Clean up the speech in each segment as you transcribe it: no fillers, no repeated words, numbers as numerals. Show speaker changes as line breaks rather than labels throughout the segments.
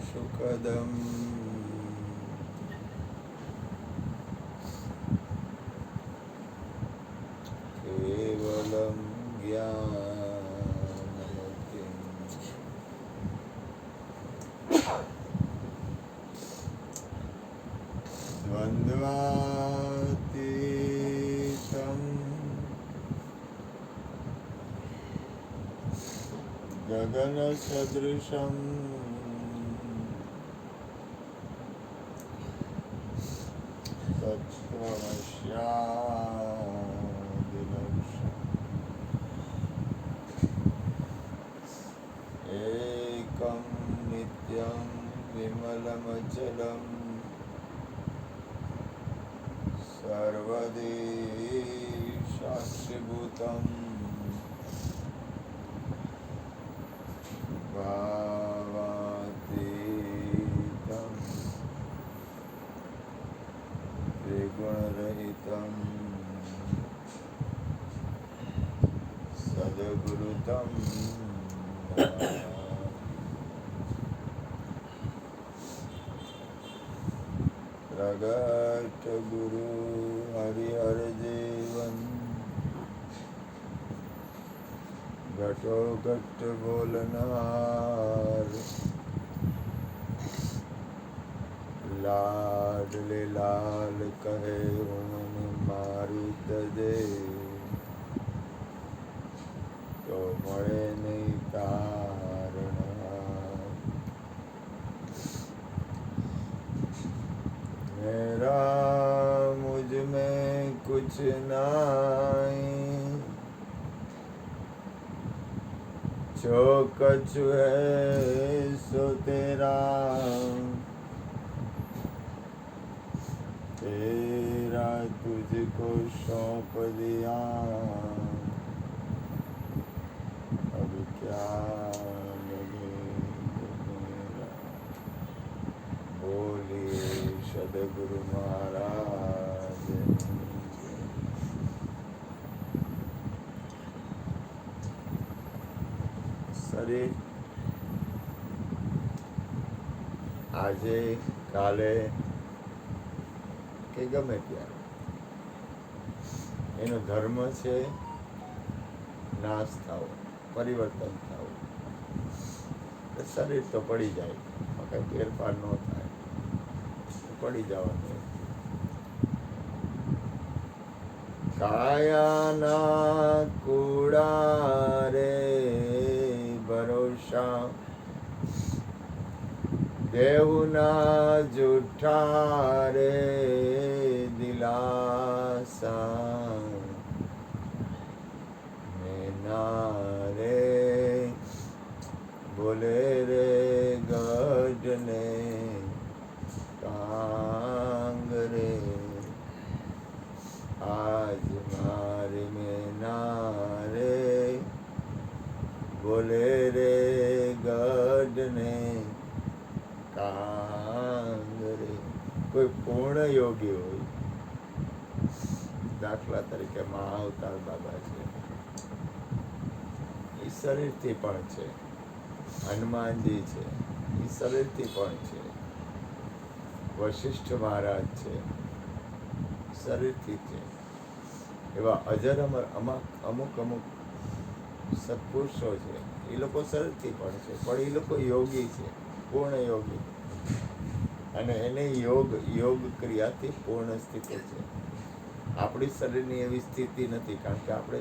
सुखदम् केवलं ज्ञानमूर्तिं द्वन्द्वातीतं गगनसदृशं तत्त्वमस्यादिलक्ष्यम् एकं नित्यं विमलमचलं सर्वदी साक्षिभूतं भावातीतं त्रिगुणरहितं सद्गुरुतं प्रगट गुरु हरिहर जीवन घटो घट बोलनार लाडले लाल कहे मन मारी तजे तो મળે નહીં તારણ मेरा मुझ में कुछ नहीं जो कछ है सो तेरा तेरा तुझको सौंप दिया अब क्या लगे मेरा बोलिए सदगुरु महाराज શરીર આજે કાલે કે ગમે ત્યારે એનો ધર્મ છે નાશ થવો, પરિવર્તન થવું. શરીર તો પડી જાય, કઈ ફેરફાર ન થાય, પડી જવાનું. કાયાના કુડા રે ભરોસા દેવના જૂઠા રે દિલાસા મેના રે બોલે રે ગઢને કાંગ રે આજ મારી મેના રે બોલે રે ગઢને કાંગ રે. કોઈ પૂર્ણ યોગી હોય, દાખલા તરીકે મહાઅવતાર બાબા છે, એ શરીરથી પણ છે. હનુમાનજી છે, એ શરીરથી પણ છે. વશિષ્ઠ મહારાજ છે, શરીરથી છે. એવા અજર અમર અમુક સત્પુરુષો છે, એ લોકો શરીરથી પણ છે, પણ એ લોકો યોગી છે, પૂર્ણ યોગી. અને એને યોગ ક્રિયાથી પૂર્ણ સ્થિતિ છે. આપણી શરીરની એવી સ્થિતિ નથી, કારણ કે આપણે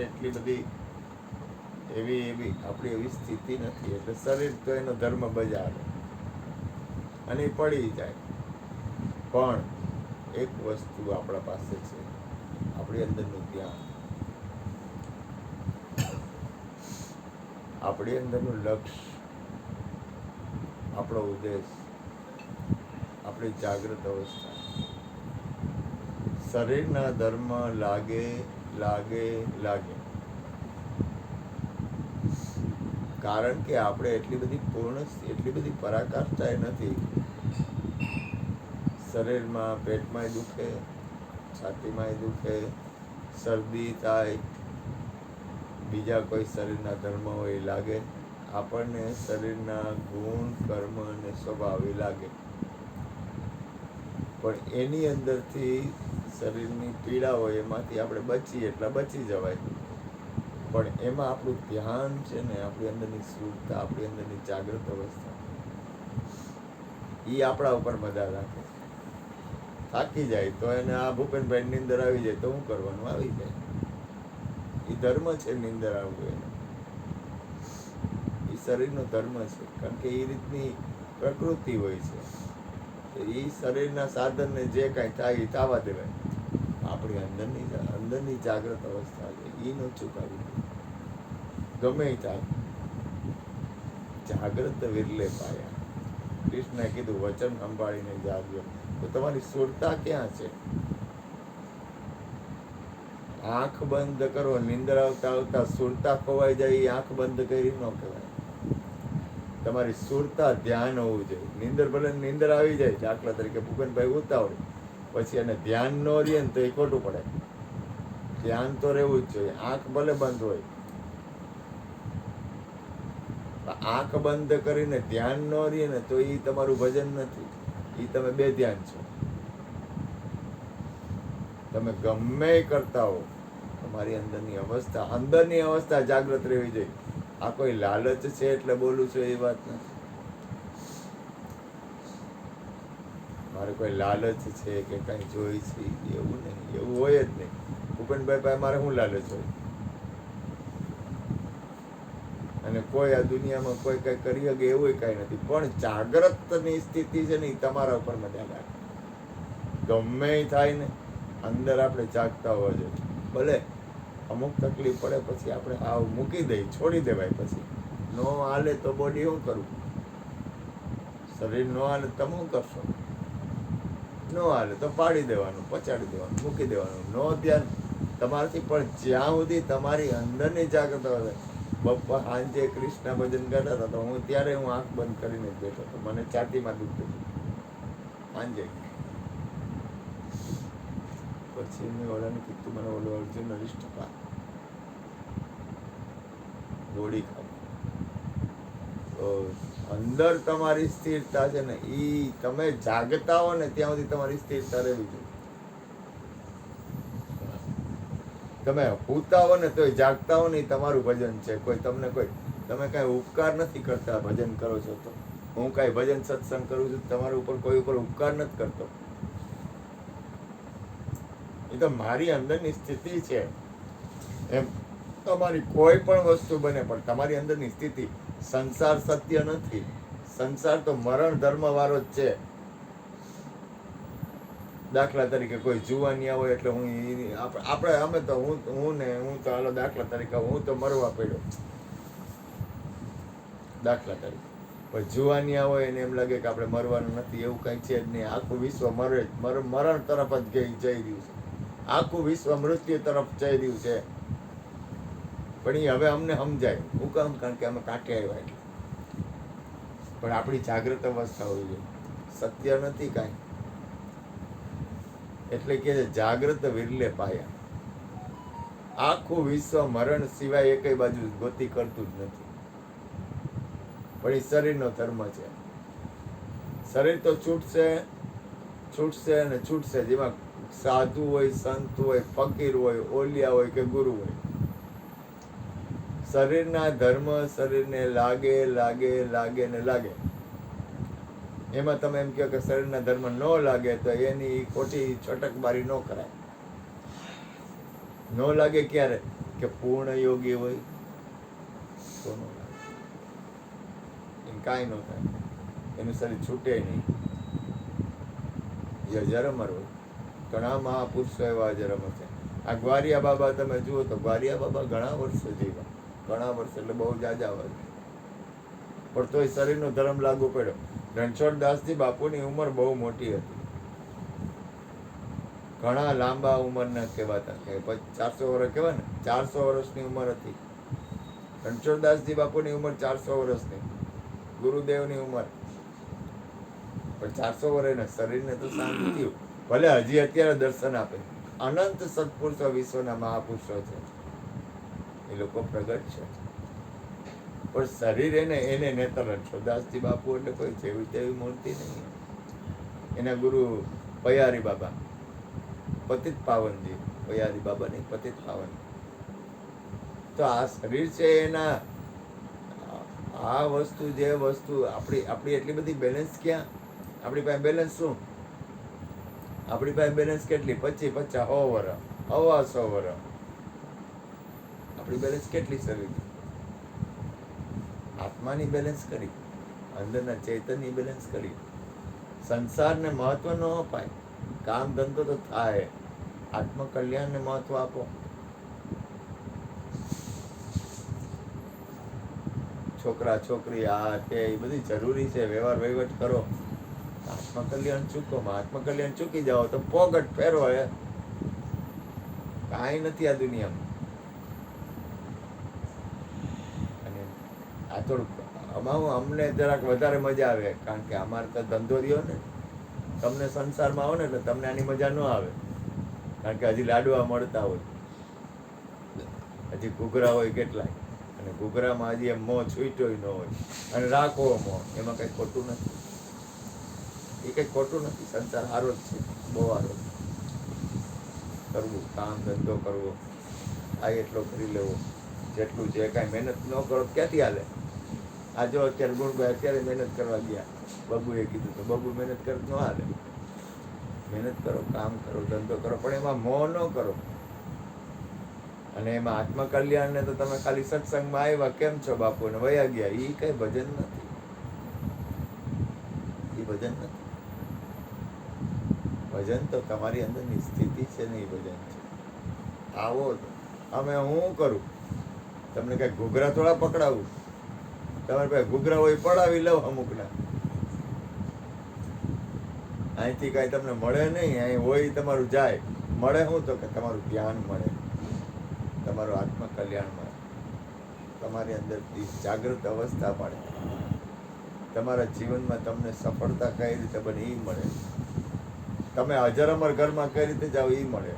એટલી બધી એવી આપણી એવી સ્થિતિ નથી. એટલે શરીર તો એનો ધર્મ બજાવે અને એ પડી જાય. પણ એક વસ્તુ આપણા પાસે છે, આપણી અંદરનું ધ્યાન, આપણી અંદરનું લક્ષ્ય, આપણો ઉદ્દેશ, આપણી જાગૃત અવસ્થા. શરીરના ધર્મ લાગે કારણ કે આપણે એટલી બધી પરાકાષ્ઠાએ નથી. શરીરમાં પેટમાંય દુખે, છાતીમાંય દુખે, શરદી થાય, બીજા કોઈ શરીરના ધર્મ હોય લાગે, આપણને શરીરના ગુણ કર્મ અને સ્વભાવ એ લાગે, પણ એની અંદરથી શરીરની પીડા હોય એમાંથી આપણે બચીએ એટલા બચી જવાય. પણ એમાં આપણું ધ્યાન છે ને, આપણી અંદરની શુદ્ધતા, આપણી અંદરની જાગૃત અવસ્થા, એ આપણા ઉપર મદદ રાખે. થાકી જાય તો એને આ ભૂપેનભાઈ નીંદર આવી જાય તો શું કરવાનું? આવી જાય. એ ધર્મ છે નીંદર આવવું એને, એ શરીરનો ધર્મ છે. કારણ કે એ રીતની પ્રકૃતિ હોય છે. એ શરીરના સાધનને જે કાંઈ થાય એ થવા દેવાય. આપણી અંદરની જાગૃત અવસ્થા છે એ ન ચૂકાવી, ગમે એ થાય. જાગ્રત વિરલે પાયા. કૃષ્ણએ કીધું વચન સંભાળીને જાગ્યો. તો તમારી સુરતા ક્યાં છે? આંખ બંધ કરો, નીંદર આવતા આવતા સુરતા ખોવાઈ જાય, એ આંખ બંધ કરી ન કહેવાય. તમારી સુરતા ધ્યાન હોવું જોઈએ. નીંદર ભલે નીંદર આવી જાય, દાખલા તરીકે ભૂપેનભાઈ ઉતાવળ, પછી એને ધ્યાન ન રહે ને તો એ ખોટું પડે. ધ્યાન તો રહેવું જ જોઈએ. આંખ ભલે બંધ હોય, આંખ બંધ કરીને ધ્યાન ન રહે ને તો એ તમારું ભજન નથી, એ તમે બે ધ્યાન છો. તમે ગમે કરતા હો, તમારી અંદરની અવસ્થા જાગૃત રહેવી જોઈએ. આ કોઈ લાલચ છે એટલે બોલું છું એ વાત નથી. મારે કોઈ લાલચ છે કે કઈ જોઈ છે એવું નહીં, એવું હોય જ નહીં. ભૂપેનભાઈ પાસે મારે શું લાલચ હોય? અને કોઈ આ દુનિયામાં કોઈ કઈ કરી શકે એવું કઈ નથી. પણ જાગ્રતની સ્થિતિ છે ને એ તમારા ઉપર મજા લાગે. ગમે થાય ને અંદર આપણે જાગતા હોવા જોઈએ. ભલે અમુક તકલીફ પડે પછી આપણે આવ મૂકી દઈ, છોડી દેવાય. પછી નો હાલે તો બોડી શું કરવું? શરીર નો હાલે તમે શું કરશો? નો હાલે તો પાડી દેવાનું, પચાડી દેવાનું, મૂકી દેવાનું. નો ધ્યાન તમારાથી. પણ જ્યાં સુધી તમારી અંદરની જાગૃત હોય. બપ્પા સાંજે કૃષ્ણ ભજન કરતા હતા તો હું ત્યારે આંખ બંધ કરીને જ બેઠો હતો. મને છાતીમાં દુખતું હતું સાંજે. પછી મેં ઓલાને કીધું, મને ઓલો અર્જુન અરિષ્ટ પા ગોળી ખાવ. તો અંદર તમારી સ્થિરતા છે ને, એ તમે જાગતા હો ને ત્યાં સુધી તમારી સ્થિરતા રહેવી જોઈએ. તમે પૂતા હો ને તો જાગતા હો ને તમારું ભજન છે. તમે કઈ ઉપકાર નથી કરતા ભજન કરો છો તો. હું કઈ ભજન સત્સંગ કરું છું, તમારા ઉપર કોઈ ઉપર ઉપકાર નથી કરતો. એ તો મારી અંદરની સ્થિતિ છે. એમ તમારી કોઈ પણ વસ્તુ બને પણ તમારી અંદરની સ્થિતિ. સંસાર સત્ય નથી. સંસાર તો મરણ ધર્મ વાળો જ છે. દાખલા તરીકે કોઈ જુવાનિયા હોય એટલે અમે તો હું તો હાલો દાખલા તરીકે હું તો મરવા પડ્યો. દાખલા તરીકે કોઈ જુવાનિયા હોય એને એમ લાગે કે આપણે મરવાનું નથી, એવું કઈ છે જ નહીં. આખું વિશ્વ મરણ તરફ જ જઈ રહ્યું છે. આખું વિશ્વ મૃત્યુ તરફ જઈ રહ્યું છે. પણ એ હવે અમને સમજાય. હું કામ? કારણ કે અમે કાંઠે આવ્યા એટલે. પણ આપણી જાગૃત અવસ્થા હોવી જોઈએ. સત્ય નથી કાંઈ. એટલે કે જાગ્રત વિરલે પાયા. આખું વિશ્વ મરણ સિવાય એકઈ બાજુ ગતિ કરતું જ નથી. પણ એ શરીરનો ધર્મ છે. શરીર તો છૂટશે અને છૂટશે. જેમાં સાધુ હોય, સંત હોય, ફકીર હોય, ઓલિયા હોય કે ગુરુ હોય, શરીરના ધર્મ શરીરને લાગે ને લાગે. એમાં તમે એમ કહો કે શરીરના ધર્મ ન લાગે તો એની ખોટી છટકબારી ન કરાય. ન લાગે ક્યારે? કે પૂર્ણ યોગી હોય તો ન લાગે. એમ કાંઈ ન થાય, એનું શરીર છૂટે નહીં. એ અજર અમર હોય. ઘણા મહાપુરુષો એવા અજર અમર છે. આ ગ્વારિયા બાબા તમે જુઓ તો ગ્વારિયા બાબા ઘણા વર્ષો જીવ્યા. ઘણા વર્ષ એટલે બહુ જાજા વર્ષ. પણ તોય શરીરનો ધર્મ લાગુ પડ્યો. રણછોડદાસજી બાપુની ઉંમર બહુ મોટી હતી. ઘણા લાંબા ઉંમરના કહેવાતા. 400 વર્ષ કહેવાય ને, 400 વર્ષની ઉંમર હતી. રણછોડદાસજી બાપુની ઉંમર 400 વર્ષની. ગુરુદેવની ઉંમર પણ 400 વર્ષના. શરીરને તો શાંતિ થયું. ભલે હજી અત્યારે દર્શન આપે. અનંત સત્પુરુષો વિશ્વના મહાપુરુષો છે. એ લોકો પ્રગટ છે. પણ શરીર એને નેતર જ છો. દાસજી બાપુ એટલે કોઈ જેવી તેવી મૂર્તિ નહીં. એના ગુરુ પયારી બાબા, પતિત પાવનજી. પયારી બાબા નહીં, પતિત પાવન. તો આ શરીર છે એના, આ વસ્તુ જે વસ્તુ આપણી એટલી બધી બેલેન્સ ક્યાં? આપણી પાસે બેલેન્સ શું? આપણી પાસે બેલેન્સ કેટલી? 25, 50, 100 વર્ષ, 100 વર્ષ. આપણી બેલેન્સ કેટલી શરીર? આત્માની બેલેન્સ કરી, અંદરના ચૈતન્યની બેલેન્સ કરી. સંસારને મહત્વ ન અપાય. કામ ધંધો તો થાય, આત્મકલ્યાણને મહત્વ આપો. છોકરા છોકરી આ તે એ બધી જરૂરી છે, વ્યવહાર વહીવટ કરો. આત્મકલ્યાણ ચૂકોમાં, આત્મકલ્યાણ ચૂકી જાઓ તો પોગટ ફેરવો. કાંઈ નથી આ દુનિયામાં. અને આ થોડુંક અમને જરાક વધારે મજા આવે, કારણ કે અમારે તો ધંધો રહ્યો ને. તમને સંસારમાં આવો ને એટલે તમને આની મજા ન આવે, કારણ કે હજી લાડવા મળતા હોય, હજી ઘૂઘરા હોય કેટલાય, અને ઘૂઘરામાં હજી એમ મોં છૂટ્યો ન હોય, અને રાખો મોં, એમાં કંઈ ખોટું નથી. એ કંઈ ખોટું નથી. સંસાર સારો જ છે, બહુ સારો. કરવું, કામ ધંધો કરવો, આ એટલો કરી લેવો, જેટલું જે કાંઈ મહેનત ન કરો ક્યાંથી હાલે? આ જો અત્યારે ગુણભાઈ અત્યારે મહેનત કરવા ગયા, બબુએ કીધું તો બબુ મહેનત કરે ન હાલે. મહેનત કરો, કામ કરો, ધંધો કરો, પણ એમાં મોહ ન કરો. અને એમાં આત્મકલ્યાણને તો તમે ખાલી સત્સંગમાં આવ્યા, કેમ છો બાપુ, ને વયા ગયા, એ કઈ ભજન નથી. એ ભજન નથી. ભજન તો તમારી અંદરની સ્થિતિ છે ને, એ ભજન છે. આવો અમે હું કરું, તમને કઈ ઘૂઘરા થોડા પકડાવું? તમારે પાસે ઘૂઘરા હોય પડાવી લઉં અમુકના. અહીંથી કાંઈ તમને મળે નહીં, અહીં હોય તમારું જાય. મળે શું? તો કે તમારું ધ્યાન મળે, તમારું આત્મકલ્યાણ મળે, તમારી અંદર જાગૃત અવસ્થા મળે, તમારા જીવનમાં તમને સફળતા કઈ રીતે બને એ મળે, તમે અજર અમર ઘરમાં કઈ રીતે જાઓ એ મળે.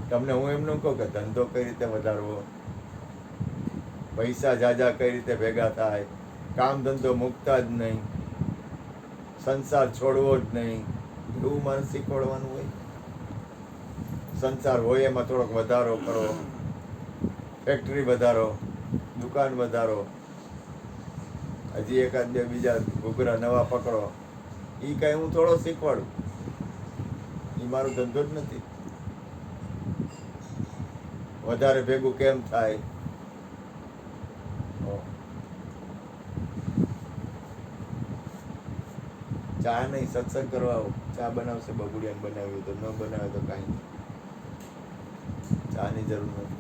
તમને હું એમ ન કહું કે ધંધો કઈ રીતે વધારવો, પૈસા જાજા કઈ રીતે ભેગા થાય, કામ ધંધો મૂકતા જ નહીં, સંસાર છોડવો જ નહીં, એવું મારે શીખવાડવાનું હોય. સંસાર હોય એમાં થોડોક વધારો કરો, ફેક્ટરી વધારો, દુકાન વધારો, હજી એકાદ બે બીજા ઘૂઘરા નવા પકડો. એ કાંઈ હું થોડો શીખવાડું? એ મારો ધંધો જ નથી. વધારે ભેગું કેમ થાય? ચા નહીં, સત્સંગ કરવા આવો. ચા બનાવશે બબુડિયાને બનાવ્યું તો, ન બનાવે તો કાંઈ. ચાની જરૂર નથી.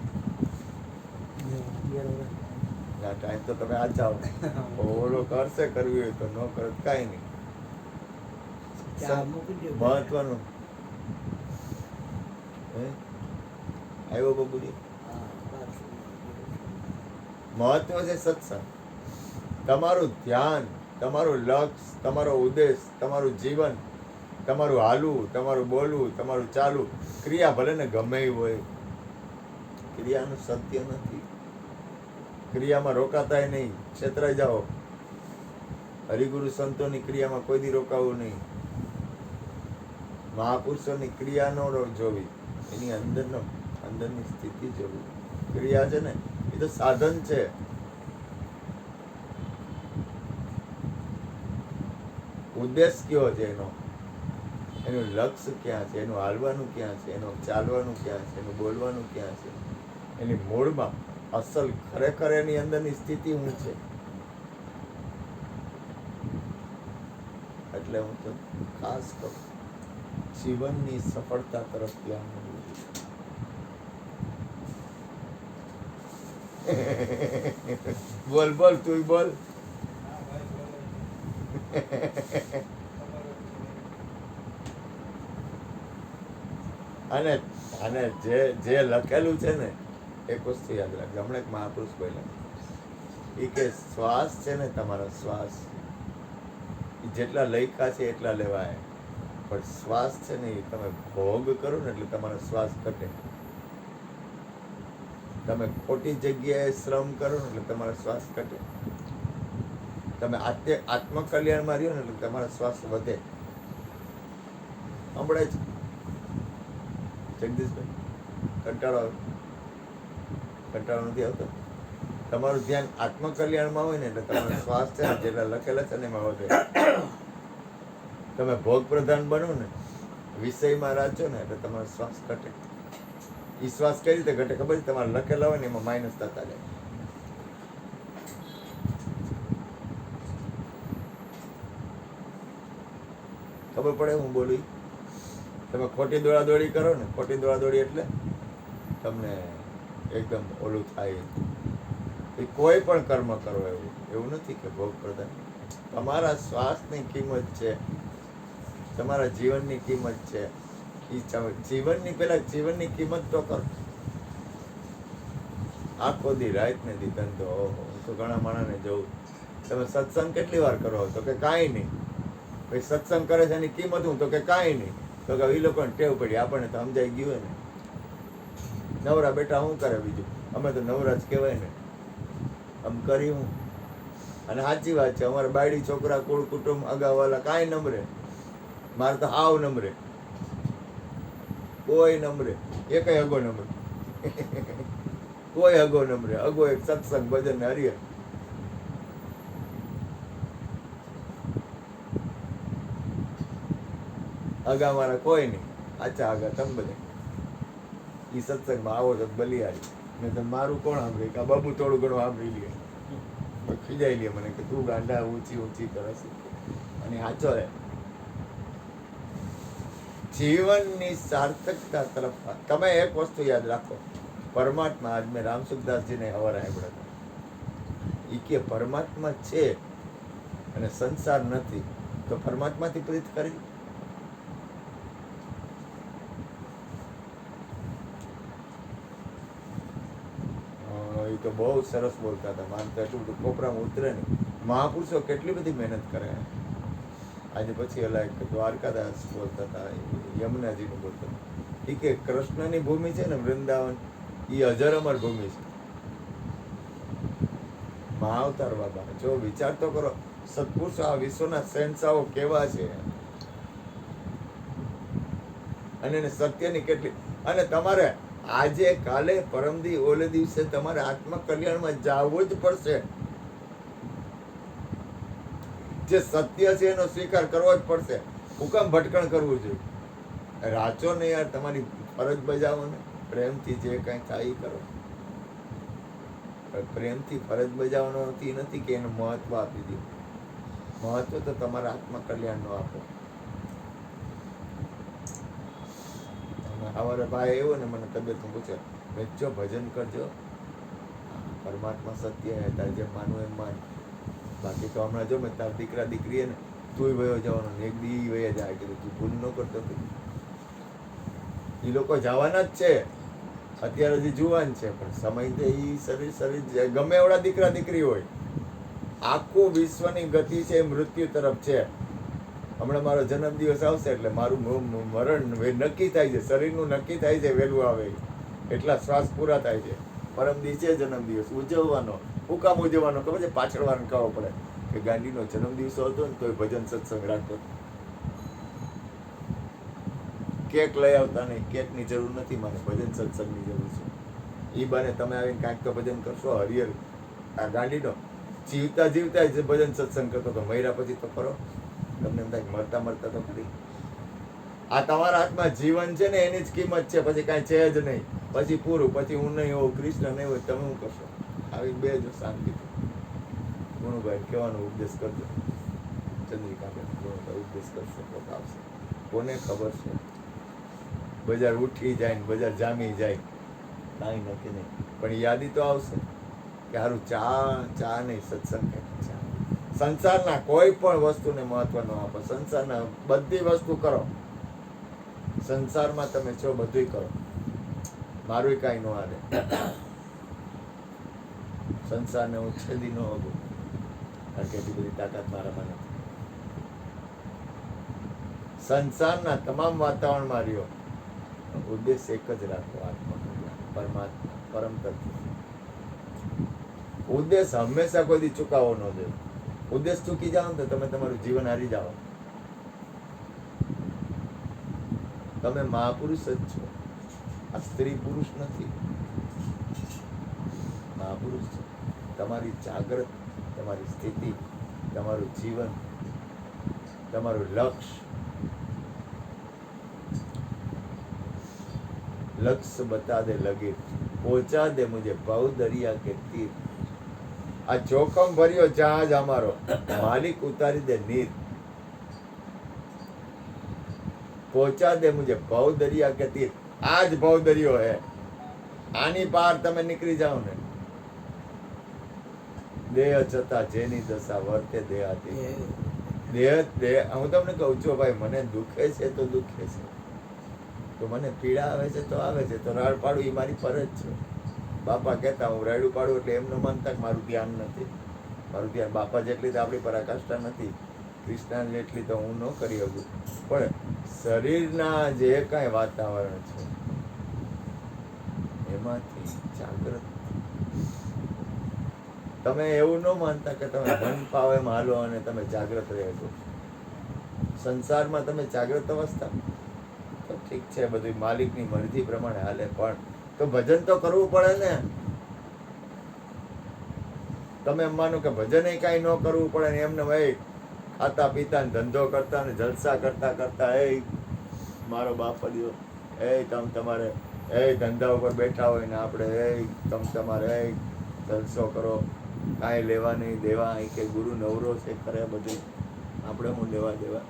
ના, ટાઈમ તો તમે આ જાઓ. ઓલો કરશે, કરવી હોય તો, ન કરે કાંઈ નહીં. મહત્વનું આવ્યો બબુડિયા. મહત્વ છે સત્સંગ. તમારું ધ્યાન, તમારું લક્ષ્ય, તમારો ઉદ્દેશ, તમારું જીવન, તમારું હાલવું, તમારું બોલવું, તમારું ચાલવું, ક્રિયા ભલે ને ગમે એ હોય, ક્રિયાનું સત્ય નથી. ક્રિયામાં રોકાતાય નહીં, છેતરાઈ જાઓ. હરિગુરુ સંતોની ક્રિયામાં કોઈ દી રોકાવું નહીં. મહાપુરુષોની ક્રિયા નો જોવી, એની અંદરની સ્થિતિ જોવી. ક્રિયા છે ને એ તો સાધન છે. ઉદ્દેશ કયો છે એનો, એનું લક્ષ્ય ક્યાં છે, એનું હાલવાનું ક્યાં છે, એનું ચાલવાનું ક્યાં છે, એનું બોલવાનું ક્યાં છે, એની મૂળમાં અસલ ખરેખર એની અંદરની સ્થિતિ શું છે. એટલે હું તો ખાસ કહું, જીવનની સફળતા તરફ ધ્યાન મળવું. બોલ બોલ, તું બોલ. અને અને જે લખેલું છે ને, એક વસ્તુ યાદ રાખજો. હમણાં એક મહાપુરુષ બોલ્યા, એ કે શ્વાસ છે ને, તમારો શ્વાસ જેટલા લખ્યા છે એટલા લેવાય, પણ શ્વાસ છે ને એ તમે ભોગ કરો ને એટલે તમારો શ્વાસ ઘટે. તમે ખોટી જગ્યાએ શ્રમ કરો ને એટલે તમારો શ્વાસ ઘટે. તમે આત્મકલ્યાણમાં રહ્યો ને એટલે તમારો શ્વાસ વધે. હમણાં જ જગદીશભાઈ કંટાળો નથી આવતો? તમારું ધ્યાન આત્મકલ્યાણમાં હોય ને એટલે તમારો શ્વાસ છે ને જેટલા લખેલા છે ને એમાં વધે. તમે ભોગ પ્રધાન બનો ને, વિષયમાં રાચો ને એટલે તમારો શ્વાસ ઘટે. એ શ્વાસ કઈ રીતે ઘટે ખબર છે? તમારે લખેલા હોય ને એમાં માઇનસ થતા જાય. ખબર પડે હું બોલું? તમે ખોટી દોડાદોડી કરો ને, ખોટી દોડાદોડી એટલે તમને એકદમ ઓલું થાય. એ કોઈ પણ કર્મ કરો એવું નથી કે ભોગ પ્રધાન. તમારા શ્વાસની કિંમત છે, તમારા જીવનની કિંમત છે. એ જીવનની પેલા જીવનની કિંમત તો કરો. આખો દી રાત ને દી ધંધો. હું તો ઘણા માણસને જોઉં, તમે સત્સંગ કેટલી વાર કરો? તો કે કાંઈ નહીં. ભાઈ સત્સંગ કરે છે એની કિંમત હું? તો કે કાંઈ નહીં. તો કે એ લોકોને ટેવ પડી, આપણને તો સમજાઈ ગયું હોય ને. નવરા બેટા શું કરે બીજું? અમે તો નવરા જ કહેવાય ને. આમ કરી હું. અને સાચી વાત છે, અમારા બાયડી છોકરા કુળ કુટુંબ અગાવાલા કાંઈ નમરે. મારે તો હાવ નમરે, કોઈ નમરે, એ કઈ અગો નમરે. કોઈ અગો નમરે. અગો એક સત્સંગ ભજન ને હરિયર. આગા મારા કોઈ નહીં. આચા આગા તમે બધે ઈ સત્સંગમાં આવો તો બલિયારી. મેં તો મારું કોણ સાંભળી? કે બાબુ થોડું ઘણું સાંભળી લે, ખીજાઈ લે મને કે તું ગાંડા ઊંચી ઊંચી કરે છે. અને સાચો હે. જીવનની સાર્થકતા તરફ તમે એક વસ્તુ યાદ રાખો, પરમાત્મા. આજ મેં રામસુખદાસજીને હવાર સાંભળ્યા હતા. એ કે પરમાત્મા છે અને સંસાર નથી, તો પરમાત્માથી પ્રીત કરી. એ તો બહુ સરસ બોલતા હતા. માનતા એટલું બધું કોપરામાં ઉતરે ને. મહાપુરુષો કેટલી બધી મહેનત કરે. આજે પછી ઓલા એક દ્વારકાદાસ બોલતા હતા, યમુનાજીનું બોલતા હતા. એ કે કૃષ્ણની ભૂમિ છે ને વૃંદાવન, એ અજર અમર ભૂમિ છે. મહાઅવતાર બાબા, જો વિચાર તો કરો, સત્પુરુષો આ વિશ્વના શહેનશાહો કેવા છે. અને એને સત્યની કેટલી. અને તમારે આજે કાલે પરમદી ઓલે દિવસે તમારે આત્મકલ્યાણમાં જવું જ પડશે. જે સત્ય છે એનો સ્વીકાર કરવો જ પડશે. હુકમ ભટકણ કરવું જોઈએ? રાચો ને યાર, તમારી ફરજ બજાવો ને. પ્રેમથી જે કંઈ થાય એ કરો. પ્રેમથી ફરજ બજાવવાનો નથી કે એનું મહત્વ આપી દે. મહત્વ તો તમારા આત્મકલ્યાણનો આપો. અમારા ભાઈ એવો ને મને તબિયત પૂછે, વેચો ભજન કરજો, પરમાત્મા સત્ય હે, તારે જેમ માનવું એમ માન. બાકી તો હમણાં જો મેં તાર દીકરા દીકરી ને તું વયો જવાનો ને એક દી વયા જાય કે તું ભૂલ ન કરતો. એ લોકો જવાના જ છે. અત્યારે હજી જુવાન છે, પણ સમય તો એ શરીર ગમે એવડા દીકરા દીકરી હોય, આખું વિશ્વની ગતિ છે મૃત્યુ તરફ છે. હમણાં મારો જન્મદિવસ આવશે એટલે મારું મરણ નક્કી થાય છે. શરીરનું નક્કી થાય છે વહેલું આવે એટલા શ્વાસ પૂરા થાય છે. પરમ દિવસે જન્મદિવસ ઉજવવાનો. હું કામ ઉજવવાનો ખબર છે? પાછળ વાળાને કહેવો પડે કે ગાંધીનો જન્મદિવસ હતો ને તોય ભજન સત્સંગ રાખતો. કેક લઈ આવતા નહીં, કેકની જરૂર નથી, મારે ભજન સત્સંગની જરૂર છે. એ બાને તમે આવીને કાંઈક તો ભજન કરશો. હરિયર આ ગાંધીનો જીવતા જીવતા જ ભજન સત્સંગ કરતો તો મર્યા પછી તો કરો. તમને એમ થાય મરતા મરતા તો ખરી. આ તમારા હાથમાં જીવન છે ને, એની જ કિંમત છે. પછી કાંઈ છે જ નહીં. પછી પૂરું. પછી હું નહીં હોઉં, કૃષ્ણ નહીં હોય, તમે શું કરશો? આવી બે જો શાંતિ. ગુણુભાઈ કહેવાનો ઉપદેશ કરજો. ચંદ્રિકાબેન ગુણુભાઈ ઉપદેશ કરશે, કોક આવશે. કોને ખબર છે? બજાર ઉઠી જાય ને બજાર જામી જાય, કાંઈ નક્કી નહીં. પણ યાદી તો આવશે કે સારું ચા નહીં, સત્સંગ ચા. સંસારના કોઈ પણ વસ્તુને મહત્વ ન આપો. સંસારના બધી વસ્તુ કરો. સંસારમાં તમે છો બધું કરો. મારું કાંઈ ન હાલે. સંસારને હું છેદી ન હોગું, કારણ કે એટલી બધી તાકાત મારામાં નથી. સંસારના તમામ વાતાવરણમાં રહ્યો, ઉદ્દેશ એક જ રાખો, આત્મકલ્યાણ, પરમાત્મા. પરમ તત્વ. ઉદ્દેશ હંમેશા કોઈ દી ચૂકાવો ન દે. ઉદ્દેશ ચૂકી જાઓ ને તો તમે તમારું જીવન હારી જાઓ. તમે મહાપુરુષ જ છો. આ સ્ત્રી પુરુષ નથી, મહાપુરુષ છે. તમારી જાગ્રત, તમારી સ્થિતિ, તમારું જીવન, તમારું લક્ષ્ય બતા દે લગીર, પહોંચા દે મુझे ભવ દરિયા કે તીર. આ જોખમ ભર્યો જહાજ અમારો માલિક ઉતારી દે નીર, પહોંચા દે મુझे ભવ દરિયા કે તીર. આ જ ભવ દરિયો હે, આની પાર તમે નીકળી જાઓ ને. દેહ છતાં જેની દશા વર્તે દેહાતી. દેહ હું તમને કહું છું ભાઈ, મને દુખે છે તો દુખે છે, તો મને પીડા આવે છે તો આવે છે, તો રાડ પાડું એ મારી ફરજ છે. બાપા કહેતા હું રાયડું પાડું એટલે એમ ન માનતા કે મારું ધ્યાન નથી. મારું ધ્યાન બાપા જેટલી તો આપણી પરાકાષ્ઠા નથી, કૃષ્ણ જેટલી તો હું ન કરી શકું. પણ શરીરના જે કાંઈ વાતાવરણ છે એમાંથી જાગૃત. તમે એવું ન માનતા કે તમે મન ફાવે એમ હાલો અને તમે જાગૃત રહેશો. સંસારમાં તમે જાગૃત અવસ્થા તો ઠીક છે, બધું માલિકની મરજી પ્રમાણે હાલે, પણ તો ભજન તો કરવું પડે ને. તમે એમ માનો કે ભજન એ કાંઈ ન કરવું પડે ને, એમને ભાઈ ખાતા પીતા ને ધંધો કરતા ને જલસા કરતા કરતા એ મારો બાપ પડ્યો, તમારે ધંધા ઉપર બેઠા હોય ને આપણે તમારે જલસો કરો, કાંઈ લેવા નહીં દેવા, અહીં કે ગુરુ નવરો છે કરે બધું, આપણે હું લેવા દેવા,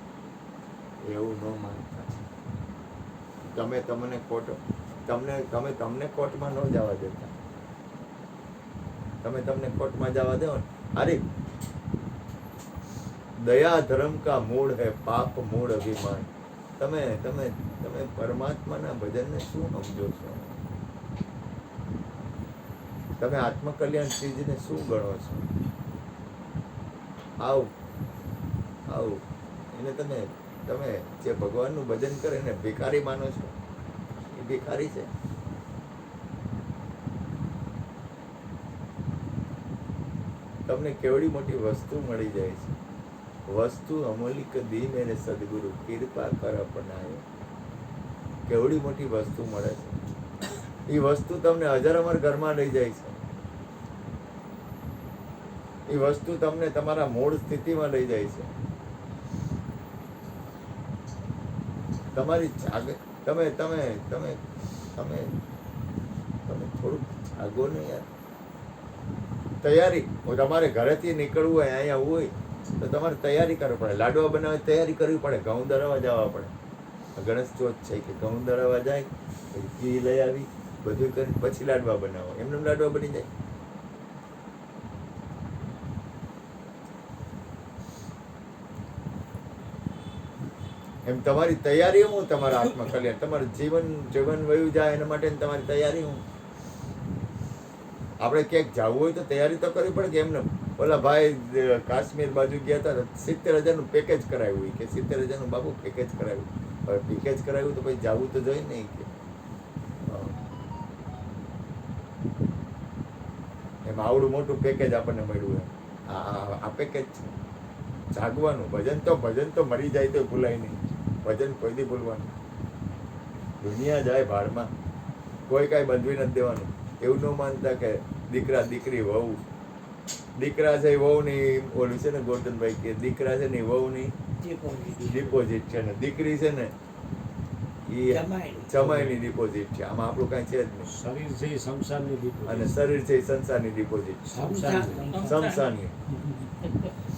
એવું ન માનતા. તમને કોર્ટમાં ન જવા દેતા. તમને કોર્ટમાં જવા દો ને. અરે દયા ધર્મ કા મૂળ હે પાપ મૂળ અભિમાન. તમે પરમાત્માના ભજનને શું સમજો છો? તમે આત્મકલ્યાણ ચીજને શું ગણો છો? આવું એને તમે જે ભગવાનનું ભજન કરે એને ભિખારી માનો છો? એ ભિખારી છે. તમને કેવડી મોટી વસ્તુ મળી જાય છે. વસ્તુ અમૂલિક દી મેરે સદગુરુ કૃપા કર અપનાયો. કેવડી મોટી વસ્તુ મળે છે. એ વસ્તુ તમને અજરઅમર ઘરમાં લઈ જાય છે. એ વસ્તુ તમને તમારા મૂળ સ્થિતિમાં લઈ જાય છે. તમારી તમે થોડુંક જાગો ને યાર. તૈયારી, તમારે ઘરેથી નીકળવું હોય, અહીંયા હોય તો તમારે તૈયારી કરવી પડે. લાડવા બનાવવાની તૈયારી કરવી પડે, ઘઉં દળવા જવા પડે. ગણેશ ચોથ છે કે ઘઉં દળવા જાય, ઘી લઈ આવી, બધું કરી પછી લાડવા બનાવો. એમને લાડવા બની જાય? એમ તમારી તૈયારી હું? તમારા આત્મકલ્યાણ, તમારું જીવન વયું જાય એના માટે તમારી તૈયારી હું? આપણે ક્યાંક જવું હોય તો તૈયારી તો કરવી પડે. કે એમને ઓલા ભાઈ કાશ્મીર બાજુ ગયા હતા, 70,000 પેકેજ કરાવ્યું, કે 70,000 બાબુ પેકેજ કરાવ્યું. હવે પેકેજ કરાવ્યું તો પછી જવું તો જોઈએ નહીં કે એમ આવડું મોટું પેકેજ આપણને મળ્યું એમ. આ પેકેજ છે જાગવાનું. ભજન તો મરી જાય તો ભૂલાય નહીં. ભજન કોઈ દી ભૂલવાનું. દુનિયા જાય ભાડમાં, કોઈ કાંઈ બંધવી નથી દેવાનું. એવું ન માનતા કે દીકરા દીકરી વહુ, દીકરા છે વહુ ની ઓલું છે ને ગોરધનભાઈ કે દીકરા છે ને વહુ ની ડિપોઝિટ છે ને દીકરી છે ને એ જમાઈની ડિપોઝિટ છે. આમાં આપણું કાંઈ છે જ નહીં.
શરીર છે એ સંસારની ડિપોઝિટ,
અને શરીર છે એ સંસારની ડિપોઝિટ. શમશાનની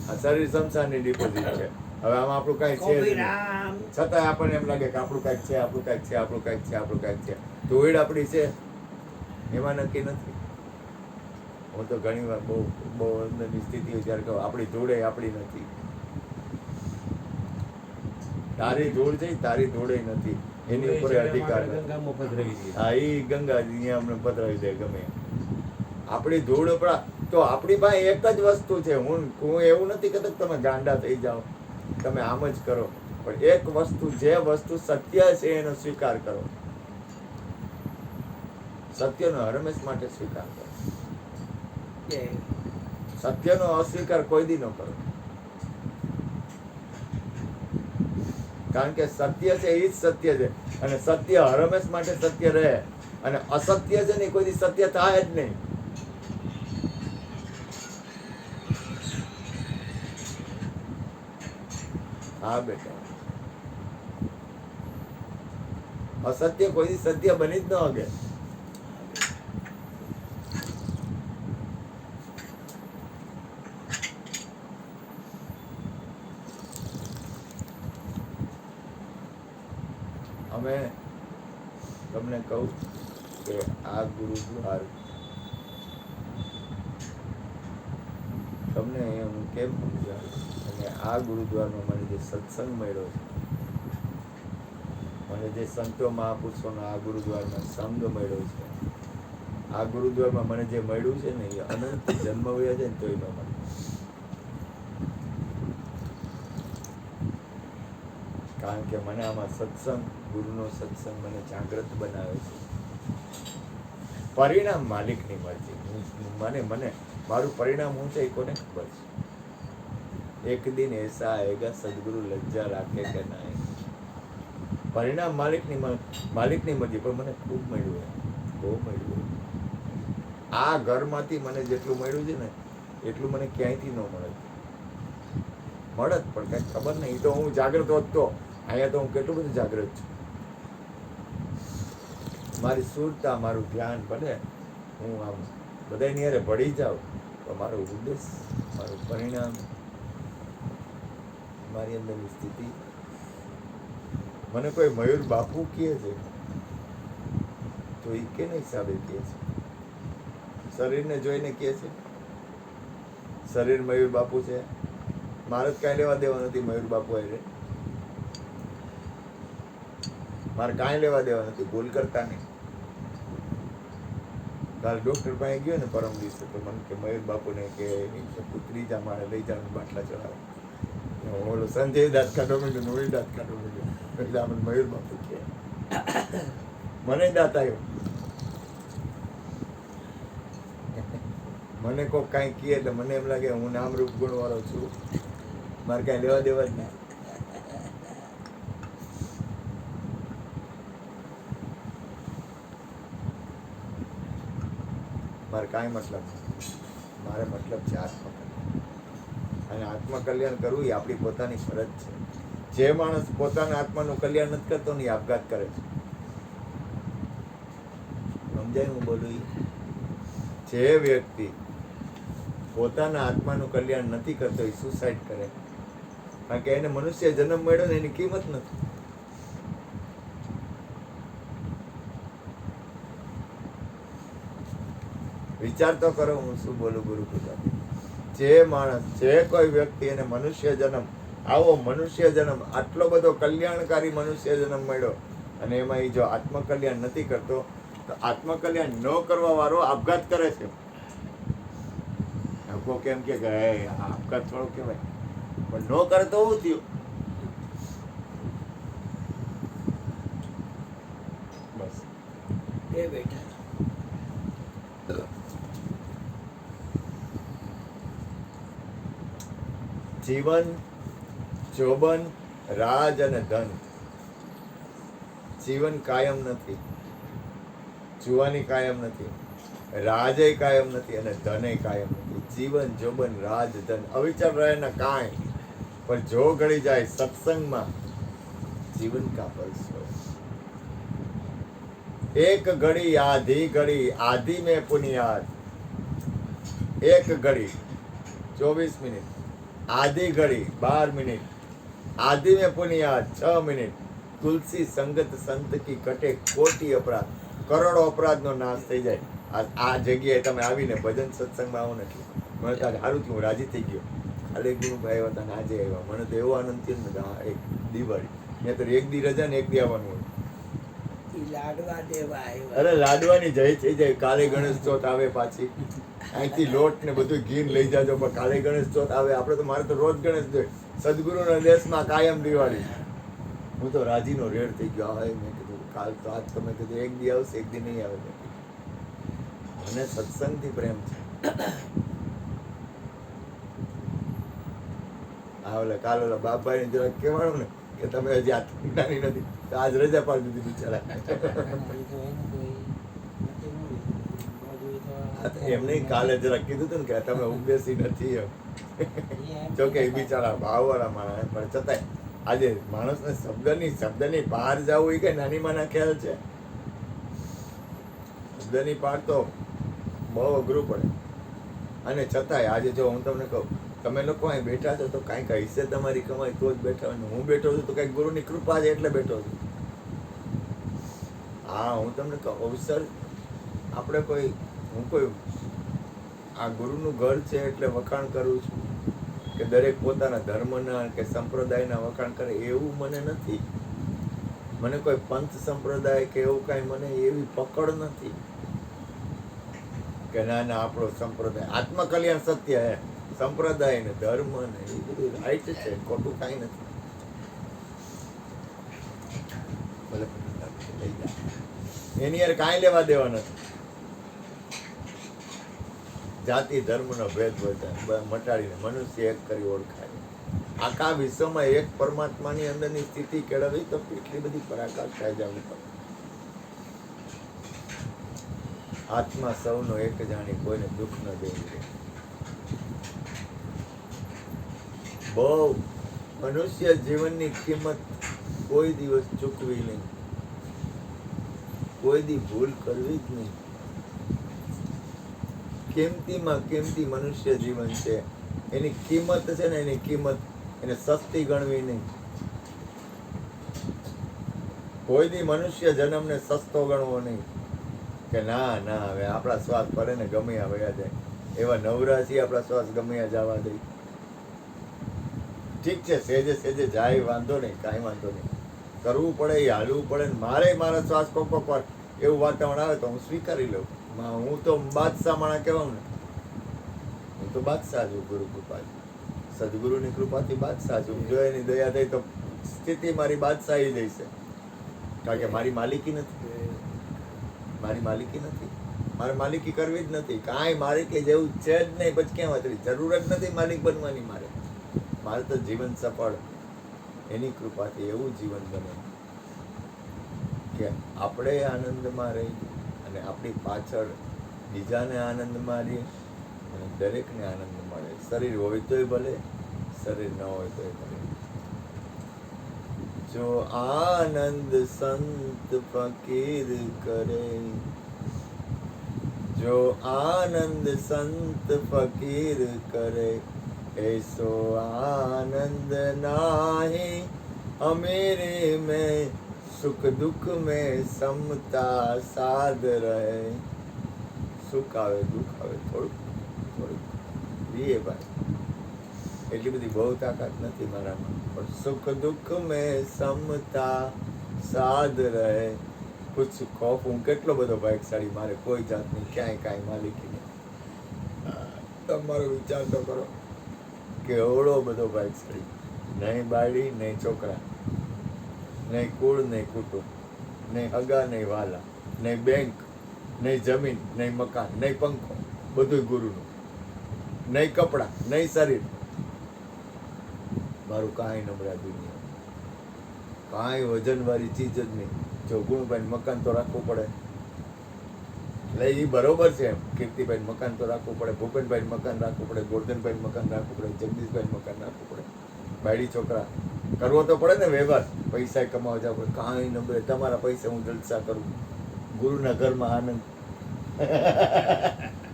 આ શરીર શમશાનની ડિપોઝિટ છે. હવે આમાં આપણું કાંઈ છે જ નહીં. છતાંય આપણને એમ લાગે કે આપણું કાંઈક છે, આપણું કાંઈક છે, આપણું કાંઈક છે, આપણું કાંઈક છે. ધૂળ આપણી છે એમાં નક્કી નથી. હું તો ઘણી વાર બહુ અંદરની સ્થિતિ વિચાર કહું, આપણી ધૂળ આપણી નથી. તારી ધૂળ છે, તારી ધૂળ નથી. એની ઉપર અધિકાર. હા, એ ગંગા અહીંયા અમને પધરાવી દે ગમે. આપણી ધૂળ તો આપણી પાસે એક જ વસ્તુ છે. હું એવું નથી કહેતો કે તમે ગાંડા થઈ જાઓ, તમે આમ જ કરો, પણ એક વસ્તુ, જે વસ્તુ સત્ય છે એનો સ્વીકાર કરો. સત્યનો હરમેશ માટે સ્વીકાર કરો.
જય.
સત્યનો અસ્વીકાર કોઈ દી ન કરો. કારણ કે સત્ય છે એ જ સત્ય છે, અને સત્ય હરમેશ માટે સત્ય રહે, અને અસત્ય છે ને કોઈ દી સત્ય થાય જ નહીં. હા બેટા, અસત્ય કોઈ દી સત્ય બની જ ન શકે. અમે તમને કહું કે આ ગુરુદ્વાર તમને હું કેમ સમજાવું, અને આ ગુરુદ્વારમાં મને જે સત્સંગ મળ્યો છે, મને જે સંતો મહાપુરુષોનો આ ગુરુદ્વારમાં સંગ મળ્યો છે, આ ગુરુદ્વારમાં મને જે મળ્યું છે ને એ અનંત જન્મ વયા છે ને તોય ન મળે. કારણ કે મને આમાં સત્સંગ, ગુરુનો સત્સંગ મને જાગૃત બનાવે છે. પરિણામ માલિકની મરજી. મને મારું પરિણામ હું છે એ કોને ખબર છે? એક દિન એસા આયેગા સદગુરુ લજ્જા રાખે કે ના. પરિણામ માલિકની મરજી. પણ મને ખૂબ મળ્યું, બહુ મળ્યું. આ ઘરમાંથી મને જેટલું મળ્યું છે ને એટલું મને ક્યાંયથી ન મળત. પણ કઈ ખબર નહીં. તો હું જાગૃત હોત તો અહીંયા તો હું કેટલું બધું જાગૃત છું. મારી સુરતા, મારું ધ્યાન, ભલે હું આમ બધાની હારે ભળી જાઉં, તો મારો ઉદ્દેશ, મારું પરિણામ, મારી અંદરની સ્થિતિ. મને કોઈ મયુર બાપુ કહે છે તો એ કેના હિસાબે કહે છે? શરીરને જોઈને કહે છે? શરીર મયુર બાપુ છે? મારે જ કાંઈ લેવા દેવા નથી મયુર બાપુ હારે. મારે કાંઈ લેવા દેવા નથી, ભૂલ કરતા નહીં. કાલ ડોક્ટર પાસે ગયો ને પરમ દિવસે, તો મને કે મયુર બાપુને કે ત્રીજા માળે લઈ જવાનું બાટલા ચડાવો. ઓલો સંજય દાંત કાઢો મીડ્યો, નોળી દાંત કાઢો મીડ્યો, એટલે આપણે મયુર બાપુ કે મને દાંત આવ્યો. મને કોઈક કાંઈ કહે એટલે મને એમ લાગે હું નામરૂપ ગુણ વાળો છું, મારે કાંઈ લેવા દેવા જ નહીં. મારે કાંઈ મતલબ નથી. મારે મતલબ છે આત્મકલ્યાણ. અને આત્મકલ્યાણ કરવું એ આપણી પોતાની ફરજ છે. જે માણસ પોતાના આત્માનું કલ્યાણ નથી કરતો ને એ આપઘાત કરે છે. સમજાય હું બોલું? જે વ્યક્તિ પોતાના આત્માનું કલ્યાણ નથી કરતો એ સુસાઇડ કરે. કારણ કે એને મનુષ્ય જન્મ મળ્યો ને એની કિંમત નથી. વિચાર તો કરો હું શું બોલું ગુરુ કૃપાથી. જે માણસ, જે કોઈ વ્યક્તિ એને મનુષ્ય જન્મ, આવો મનુષ્ય જન્મ, આટલો બધો કલ્યાણકારી મનુષ્ય જન્મ મળ્યો, અને એમાં એ જો આત્મકલ્યાણ નથી કરતો, તો આત્મકલ્યાણ ન કરવા વાળો આપઘાત કરે છે. લોકો કેમ કે આપઘાત થોડો કહેવાય, પણ ન કરે તો શું થયું? બસ
એ બેઠા.
જીવન, જોબન, રાજ અને ધન. જીવન કાયમ નથી, જુવાની કાયમ નથી, રાજય કાયમ નથી, અને ધનય કાયમ નથી. જીવન, જોબન, રાજ, ધન અવિચર રહે ન કાંઈ, પણ જો ગળી જાય સત્સંગમાં જીવન કા પરસો. એક ઘડી આધી ઘડી, આધી में पुनियाद. एक घड़ी 24 मिनट, आधी घड़ी 12 मिनट, आधी में पुनियाद 6 मिनट. तुलसी संगत संत की कटे कोटि अपराध. કરોડો અપરાધનો નાશ થઈ જાય. આ જગ્યાએ તમે આવીને ભજન સત્સંગમાં આવો ને એટલે મને તો સારું થયું, હું રાજી થઈ ગયો. કાલે ગુરુભાઈ આવ્યા હતા ને આજે આવ્યા, મને તો એવો આનંદ થયો ને. એક દિવાળી મેં તો એક દી રજા ને એક દી આવવાનું હોય.
લાડવા દેવા આવ્યા.
અરે લાડવાની જય થઈ જાય. કાલે ગણેશ ચોથ આવે પાછી, અહીંથી લોટ ને બધું ઘી લઈ જાજો, પણ કાલે ગણેશ ચોથ આવે. આપણે તો મારે તો રોજ ગણેશ જોઈએ. સદગુરુના દેશમાં કાયમ દિવાળી. હું તો રાજીનો રેડ થઈ ગયો. હવે મેં કીધું કાલ તો આજ તમે કીધું એક દી આવશે, એક દી નહીં આવે. મને સત્સંગથી પ્રેમ છે. હા ઓલા કાલ ઓલા બાપાને જરાક કહેવાનું ને કે તમે હજી આત્મજ્ઞાની નથી તો આજ રજા પાડી દીધી બિચારા. એમને કાલે જરાક કીધું હતું ને કે તમે ઉપદેશી નથી એમ. જોકે એ બિચારા ભાવવાળા માણસ પણ છતાંય આજે માણસને શબ્દની બહાર જવું એ કઈ નાની માના ખ્યાલ છે. શબ્દની પાર તો બહુ અઘરું પડે. અને છતાંય આજે જો હું તમને કહું તમે લોકો અહીં બેઠા છો તો કાંઈક હૈસે તમારી કમાઈ તો જ બેઠા હોય ને હું બેઠો છું તો કંઈક ગુરુની કૃપા છે એટલે બેઠો છું. હા હું તમને કહું અવસર આપણે હું કોઈ આ ગુરુનું ઘર છે એટલે વખાણ કરું છું કે દરેક પોતાના ધર્મના કે સંપ્રદાયના વખાણ કરે એવું મને નથી. મને કોઈ પંથ સંપ્રદાય કે એવું કાંઈ મને એવી પકડ નથી કે ના ના આપણો સંપ્રદાય આત્મકલ્યાણ સત્ય હે. સંપ્રદાય ને ધર્મ ને એ બધું રાઈટ છે, ખોટું કાંઈ નથી. ભલે લઈ જા. એની યાર કાંઈ લેવા દેવા નથી. જાતિ ધર્મનો ભેદ મટાડીને મનુષ્ય એક કરી ઓળખાય. આખા વિશ્વમાં એક પરમાત્માની અંદરની સ્થિતિ કેળવવી તો કેટલી બધી પરાકાષ્ઠા થાય જવું પડે. આત્મા સૌનો એક જાણી કોઈને દુઃખ ન દેવું દે. બહુ મનુષ્ય જીવનની કિંમત કોઈ દિવસ ચૂકવી નહીં, કોઈ દી ભૂલ કરવી જ નહીં. કિંમતીમાં કિંમતી મનુષ્ય જીવન છે. એની કિંમત છે ને એની કિંમત એને સસ્તી ગણવી નહીં. કોઈ દી મનુષ્ય જન્મને સસ્તો ગણવો નહીં કે ના ના હવે આપણા શ્વાસ પડે ને ગમે આ વયા જાય એવા નવરાશી આપણા શ્વાસ ગમે આ જવા દઈ. ઠીક છે સેજે સેજે જાય વાંધો નહીં, કાંઈ વાંધો નહીં. કરવું પડે એ હાલવું પડે ને મારે મારા શ્વાસ કોક પર એવું વાતાવરણ આવે તો હું સ્વીકારી લઉં. હું તો બાદશાહ માણા કહેવાઉં ને, હું તો બાદશાહ છું ગુરુ કૃપાથી. સદગુરુની કૃપાથી બાદશાહ છું. જો એની દયા થઈ તો સ્થિતિ મારી બાદશાહી જ છે. કારણ કે મારી માલિકી નથી, મારી માલિકી નથી. મારે માલિકી કરવી જ નથી. કાંઈ માલિકી જેવું છે જ નહીં. પછી ક્યાં વાત જરૂર જ નથી માલિક બનવાની. મારે તો જીવન સફળ એની કૃપાથી એવું જીવન બને કે આપણે આનંદમાં રહી અને આપણી પાછળ બીજાને આનંદમાં રહી અને દરેકને આનંદ મળે. શરીર હોય તોય ભલે, શરીર ન હોય તોય ભલે. જો આનંદ સંત ફકીર કરે, જો આનંદ સંત ફકીર કરે, ऐसो आनंद नाही अमेरे में, सुख दुख में समता साध रहे. સુખ આવે દુઃખ આવે થોડુંક રીએ ભાઈ. એટલી બધી બહુ તાકાત નથી મારામાં, પણ સુખ દુઃખ મેં સમતા સાધ રહે. કુછ ખોફ. હું કેટલો બધો ભાગ્યશાળી, મારે કોઈ જાતની ક્યાંય કાંઈ માલિકી નહીં. તમારો વિચાર તો કરો કેવડો બધો ભાગ્યશાળી. નહીં બાળી નહીં છોકરા, નહીં કુળ નહીં કુટુંબ, નહીં હગા નહીં વાલા, નહીં બેંક, નહીં જમીન, નહીં મકાન, નહીં પંખો, બધું ગુરુનું. નહીં કપડાં, નહીં શરીર. મારું કાંઈ નબળા દુનિયા, કાંઈ વજનવાળી ચીજ જ નહીં. જો ગુણભાઈ મકાન તો રાખવું પડે એટલે એ બરોબર છે. એમ કીર્તિભાઈ મકાન તો રાખવું પડે, ભૂપેનભાઈ મકાન રાખવું પડે, ગોરધનભાઈ મકાન રાખવું પડે, જગદીશભાઈ મકાન રાખવું પડે. બાયડી છોકરા કરવો તો પડે ને વ્યવહાર. પૈસા કમાવા જવા પડે. કાંઈ નબળે તમારા પૈસા હું જલસા કરું. ગુરુના ઘરમાં આનંદ.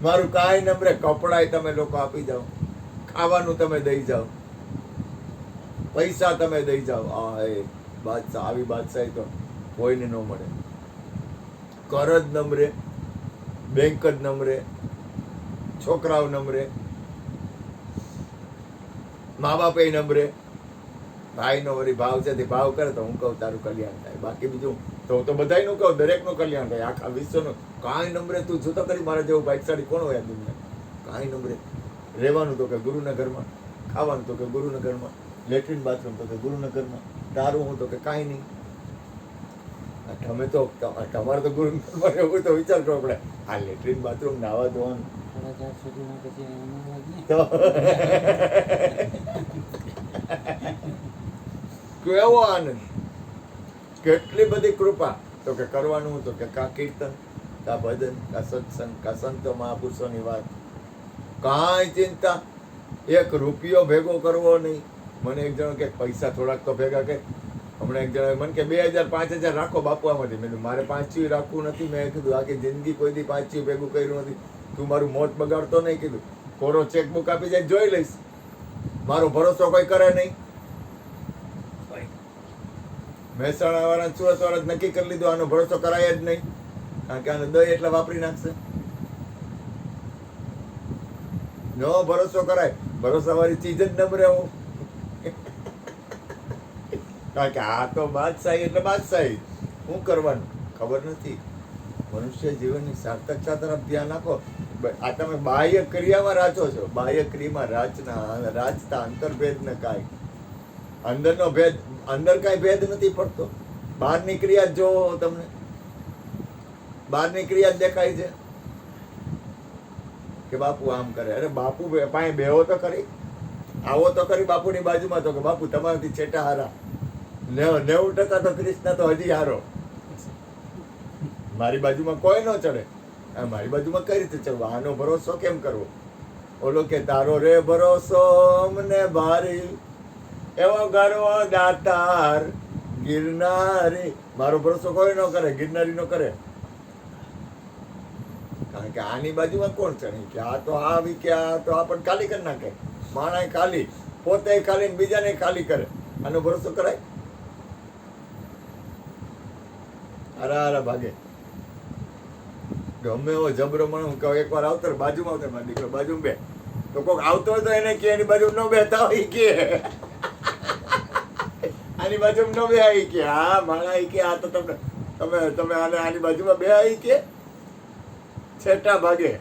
મારું કાંઈ નબળે. કપડાય તમે લોકો આપી જાઓ, ખાવાનું તમે દઈ જાઓ, પૈસા તમે દઈ જાઓ. આ એ બાદશાહ. આવી બાદશાહી તો કોઈને ન મળે. કર જ નમરે, બેંક જ નમરે, છોકરાઓ નમરે, મા બાપ એ નમરે. ભાઈનો વળી ભાવ છે તે ભાવ કરે તો હું કહું તારું કલ્યાણ થાય. બાકી બીજું તો હું તો બધાયનું કહું, દરેકનું કલ્યાણ થાય. આખા વિશ્વનું કાંઈ નમરે. તું જોતો કરી મારા જેવું ભાગ્યશાળી કોણ હોય આ દુનિયા? કાંઈ નમરે. રહેવાનું તો કે ગુરુના ઘરમાં, ખાવાનું તો કે ગુરુના ઘરમાં, લેટ્રિન બાથરૂમ તો કે ગુરુના ઘરમાં, તારું હું તો કે કાંઈ નહીં. તમે તો તમારે તો ગુરુ એવું તો વિચાર કરવો પડે, આ લેટ્રિન બાથરૂમ નાવા ધોવાનું
4:30 સુધીમાં પછી એનું વાગીએ.
તો કેવો આનંદ, કેટલી બધી કૃપા. તો કે કરવાનું તો કે કા કીર્તન, કા ભજન, કા સત્સંગ, કા સંતો મહાપુરુષોની વાત, કાંઈ ચિંતા, એક રૂપિયો ભેગો કરવો નહીં. મને એક જણો કે પૈસા થોડાક તો ભેગા કે, હમણાં એક જણા મને કે 2000 5000 રાખો બાપુ આમાંથી. મેં કીધું મારે 5 રાખવું નથી. મેં કીધું આખી જિંદગી કોઈ દી 5 ભેગું કર્યું નથી. તું મારું મોત બગાડતો નહીં. કીધું કોરો ચેકબુક આપી જાય જોઈ લઈશ, મારો ભરોસો કોઈ કરે નહીં. મહેસાણા વાળા સુરત વાળા નક્કી કરી લીધું આનો ભરોસો કરાય જ નહીં, કારણ કે આને દહીં એટલે વાપરી નાખશે. નો ભરોસો કરાય, ભરોસા વાળી ચીજ જ ન રહેવું. કારણ કે આ તો બાદશાહી એટલે બાદશાહી. શું કરવાનું ખબર નથી. મનુષ્ય જીવનની સાર્થકતા તરફ ધ્યાન આપો. આ તમે બાહ્ય ક્રિયામાં રાચો છો, બાહ્ય ક્રિયામાં રાચતા અંતર્ભેદ ને કાંઈ અંદરનો ભેદ, અંદર કાંઈ ભેદ નથી પડતો. બહારની ક્રિયા જ જોવો તમને, બહારની ક્રિયા જ દેખાય છે કે બાપુ આમ કરે. અરે બાપુ પાસે બેહો તો ખરી, આવો તો ખરી બાપુની બાજુમાં, તો કે બાપુ તમારાથી છેટા હારા. 90% તો કૃષ્ણ તો હજી હારો. મારી બાજુમાં કોઈ ન ચડે. મારી બાજુમાં કઈ રીતે ચડવું? આનો ભરોસો કેમ કરવો? ઓલો કે તારો રે ભરોસો અમને ભારી, એવો ગરવો દાતાર ગિરનારી. મારો ભરોસો કોઈ ન કરે, ગિરનારી નો કરે. કારણ કે આની બાજુમાં કોણ ચડે? કે આ તો આવી કે આ તો આપણને ખાલી કરી નાખે. માણસ ખાલી, પોતે ખાલી ને બીજાને ખાલી કરે. આનો ભરોસો કરાય? અરે ભાગે. ગમે એવો જબરો માણસ કહું એકવાર આવતો બાજુમાં આવતો, મારો દીકરો બાજુમાં બે, તો કોઈક આવતો હોય તો એને કે એની બાજુ ન બેતા હોય કે આની બાજુમાં ન બે આવી કે હા માણા કે આ તો તમે તમે તમે આને આની બાજુમાં બે આવી કે છેટા ભાગે.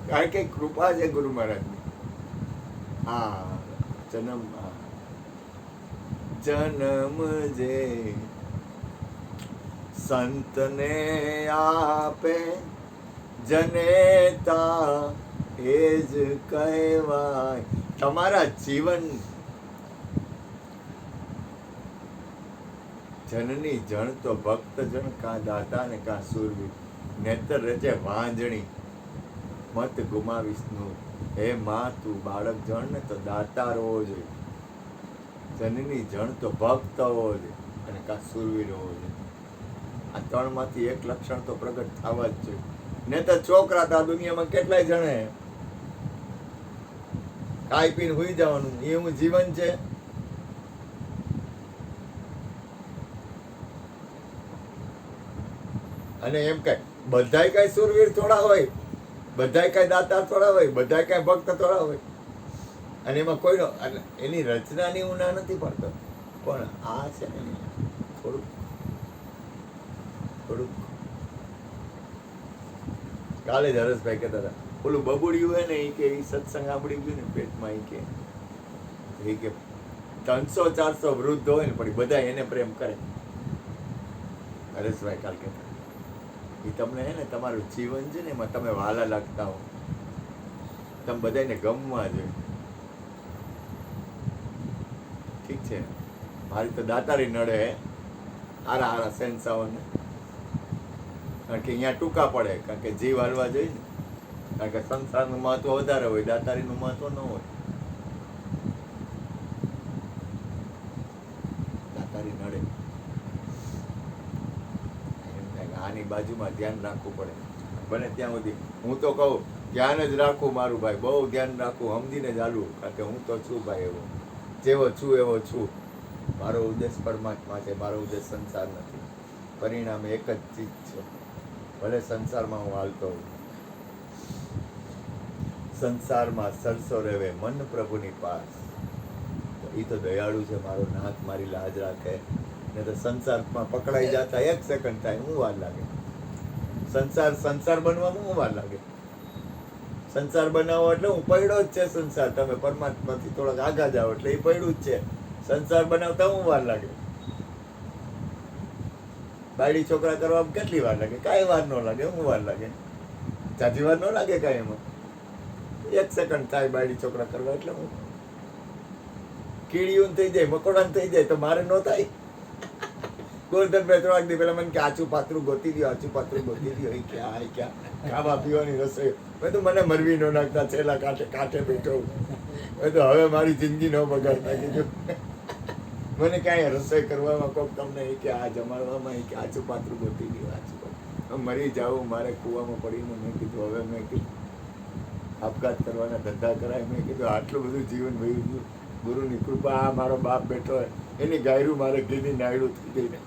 કારણ કે કૃપા છે ગુરુ મહારાજની. હા જન્મ જે સંતને આપે જનેતા એ જ કહેવાય. તમારા જીવન જનની જણ તો ભક્ત જણ, કા દાતા ને કા સુરવીર. નેતર રચે વાંજણી મત ગુમાવીશ નું. હે માં તું બાળક જણ ને તો દાતા હોવો જોઈએ, જનની જણ તો ભક્ત હોવો જોઈએ અને કા સુરવીર હોવો જોઈએ. આ 3 માંથી એક લક્ષણ તો પ્રગટ થવા જ જોઈએ. ને તો છોકરા તો આ દુનિયામાં કેટલાય જણે ખાઈ પીને હુઈ જવાનું, એવું જીવન છે. અને એમ કઈ બધાય કઈ સુરવીર થોડા હોય, બધાય કઈ દાતા થોડા હોય, બધાય કઈ ભક્ત થોડા હોય. અને એમાં કોઈનો એની રચનાની હું ના નથી પડતો, પણ આ છે ને થોડુંક કાલે જ હરેશભાઈ કહેતા હતા, ઓલું બબુડિયું હોય ને એ કે એ સત્સંગ સાંભળી ગયું ને પેટમાં, એ કે 300-400 વૃદ્ધ હોય ને પણ બધા એને પ્રેમ કરે. હરેશભાઈ કાલ કહેતા એ તમને હે ને તમારું જીવન છે ને એમાં તમે વાલા લાગતા હો, તમે બધાને ગમવા જોઈએ. ઠીક છે, મારી તો દાતારી નડે હે હારા સેન્સાઓને, કારણ કે અહીંયા ટૂંકા પડે, કારણ કે જીવ હાલવા જોઈએ ને. કારણ કે સંસારનું મહત્વ વધારે હોય, દાતારીનું મહત્વ ન હોય. દાતારી નડે, આની બાજુમાં ધ્યાન રાખવું પડે બને ત્યાં સુધી. હું તો કહું ધ્યાન જ રાખવું મારું ભાઈ, બહુ ધ્યાન રાખવું, સમજીને જ હાલવું. કારણ કે હું તો છું ભાઈ એવો, જેવો છું એવો છું. મારો ઉદ્દેશ પરમાત્મા છે, મારો ઉદ્દેશ સંસાર નથી. પરિણામે એક જ ચીજ છે, ભલે સંસારમાં હું હાલતો હોઉં. સંસારમાં સરસો રહેવે મન પ્રભુની પાસ. એ તો દયાળુ છે, મારો નાથ મારી લાજ રાખે. ને તો સંસારમાં પકડાઈ જતા 1 સેકન્ડ થાય, હું વાર લાગે? સંસાર બનવામાં હું વાર લાગે? સંસાર બનાવો એટલે હું પડ્યો જ છે સંસાર. તમે પરમાત્માથી થોડાક આગા જાઓ એટલે એ પડ્યું જ છે. સંસાર બનાવતા હું વાર લાગે? બાયડી છોકરા કરવામાં કેટલી વાર લાગે? કાંઈ વાર ન લાગે. હું વાર લાગે? જાજી વાર ન લાગે કાંઈ એમાં. 1 સેકન્ડ થાય બાયડી છોકરા કરવા એટલે હું કીડીયું થઈ જાય, મકોડા થઈ જાય તો મારે ન થાય? ગોરધનભાઈ થોડાક દી પહેલા મને કે આચું પાત્રું ગોતી દો, આચું પાત્રું ગોતી દો. એ ક્યાં ખાવા પીવાની રસોઈ. મેં તો મને મરવી ન નાખતા, છેલ્લા કાંઠે બેઠો. મેં તો હવે મારી જિંદગી ન બગાડતા કીધું. મને ક્યાંય રસોઈ કરવામાં કોક તમને એ કે આ જમાડવામાં એ કે આચું પાત્રું ગોતી દો, આચું પાત્રું. મરી જાવું મારે કૂવામાં પડીને. મેં કીધું હવે મેં કીધું આપઘાત કરવાના ધંધા કરાય. મેં કીધું આટલું બધું જીવન વહી ગયું, ગુરુની કૃપા. આ મારો બાપ બેઠો હોય એની ગાયરું મારે ઘીની નાયડું થઈ ગઈ.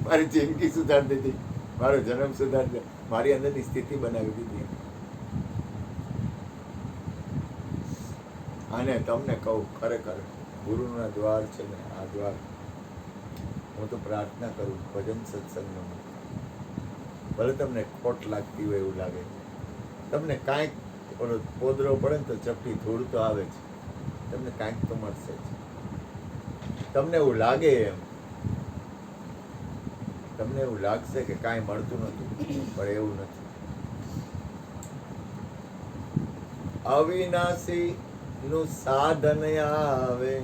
મારી જિંદગી સુધારી દીધી, મારો જન્મ સુધારી દીધો, મારી અંદરની સ્થિતિ બનાવી દીધી. અને તમને કહું ખરેખર ગુરુના દ્વાર છે ને, આ દ્વાર હું તો પ્રાર્થના કરું ભજન સત્સંગનો. ભલે તમને ખોટ લાગતી હોય એવું લાગે, તમને કાંઈક ઓલો પોદરો પડે ને તો ચપટી ધૂળ તો આવે જ, તમને કાંઈક તો મળશે જ. તમને એવું લાગે એમ, તમને એવું લાગશે કે કાંઈ મળતું નથી, પણ એવું નથી. અવિનાશી નું સાધન આવે.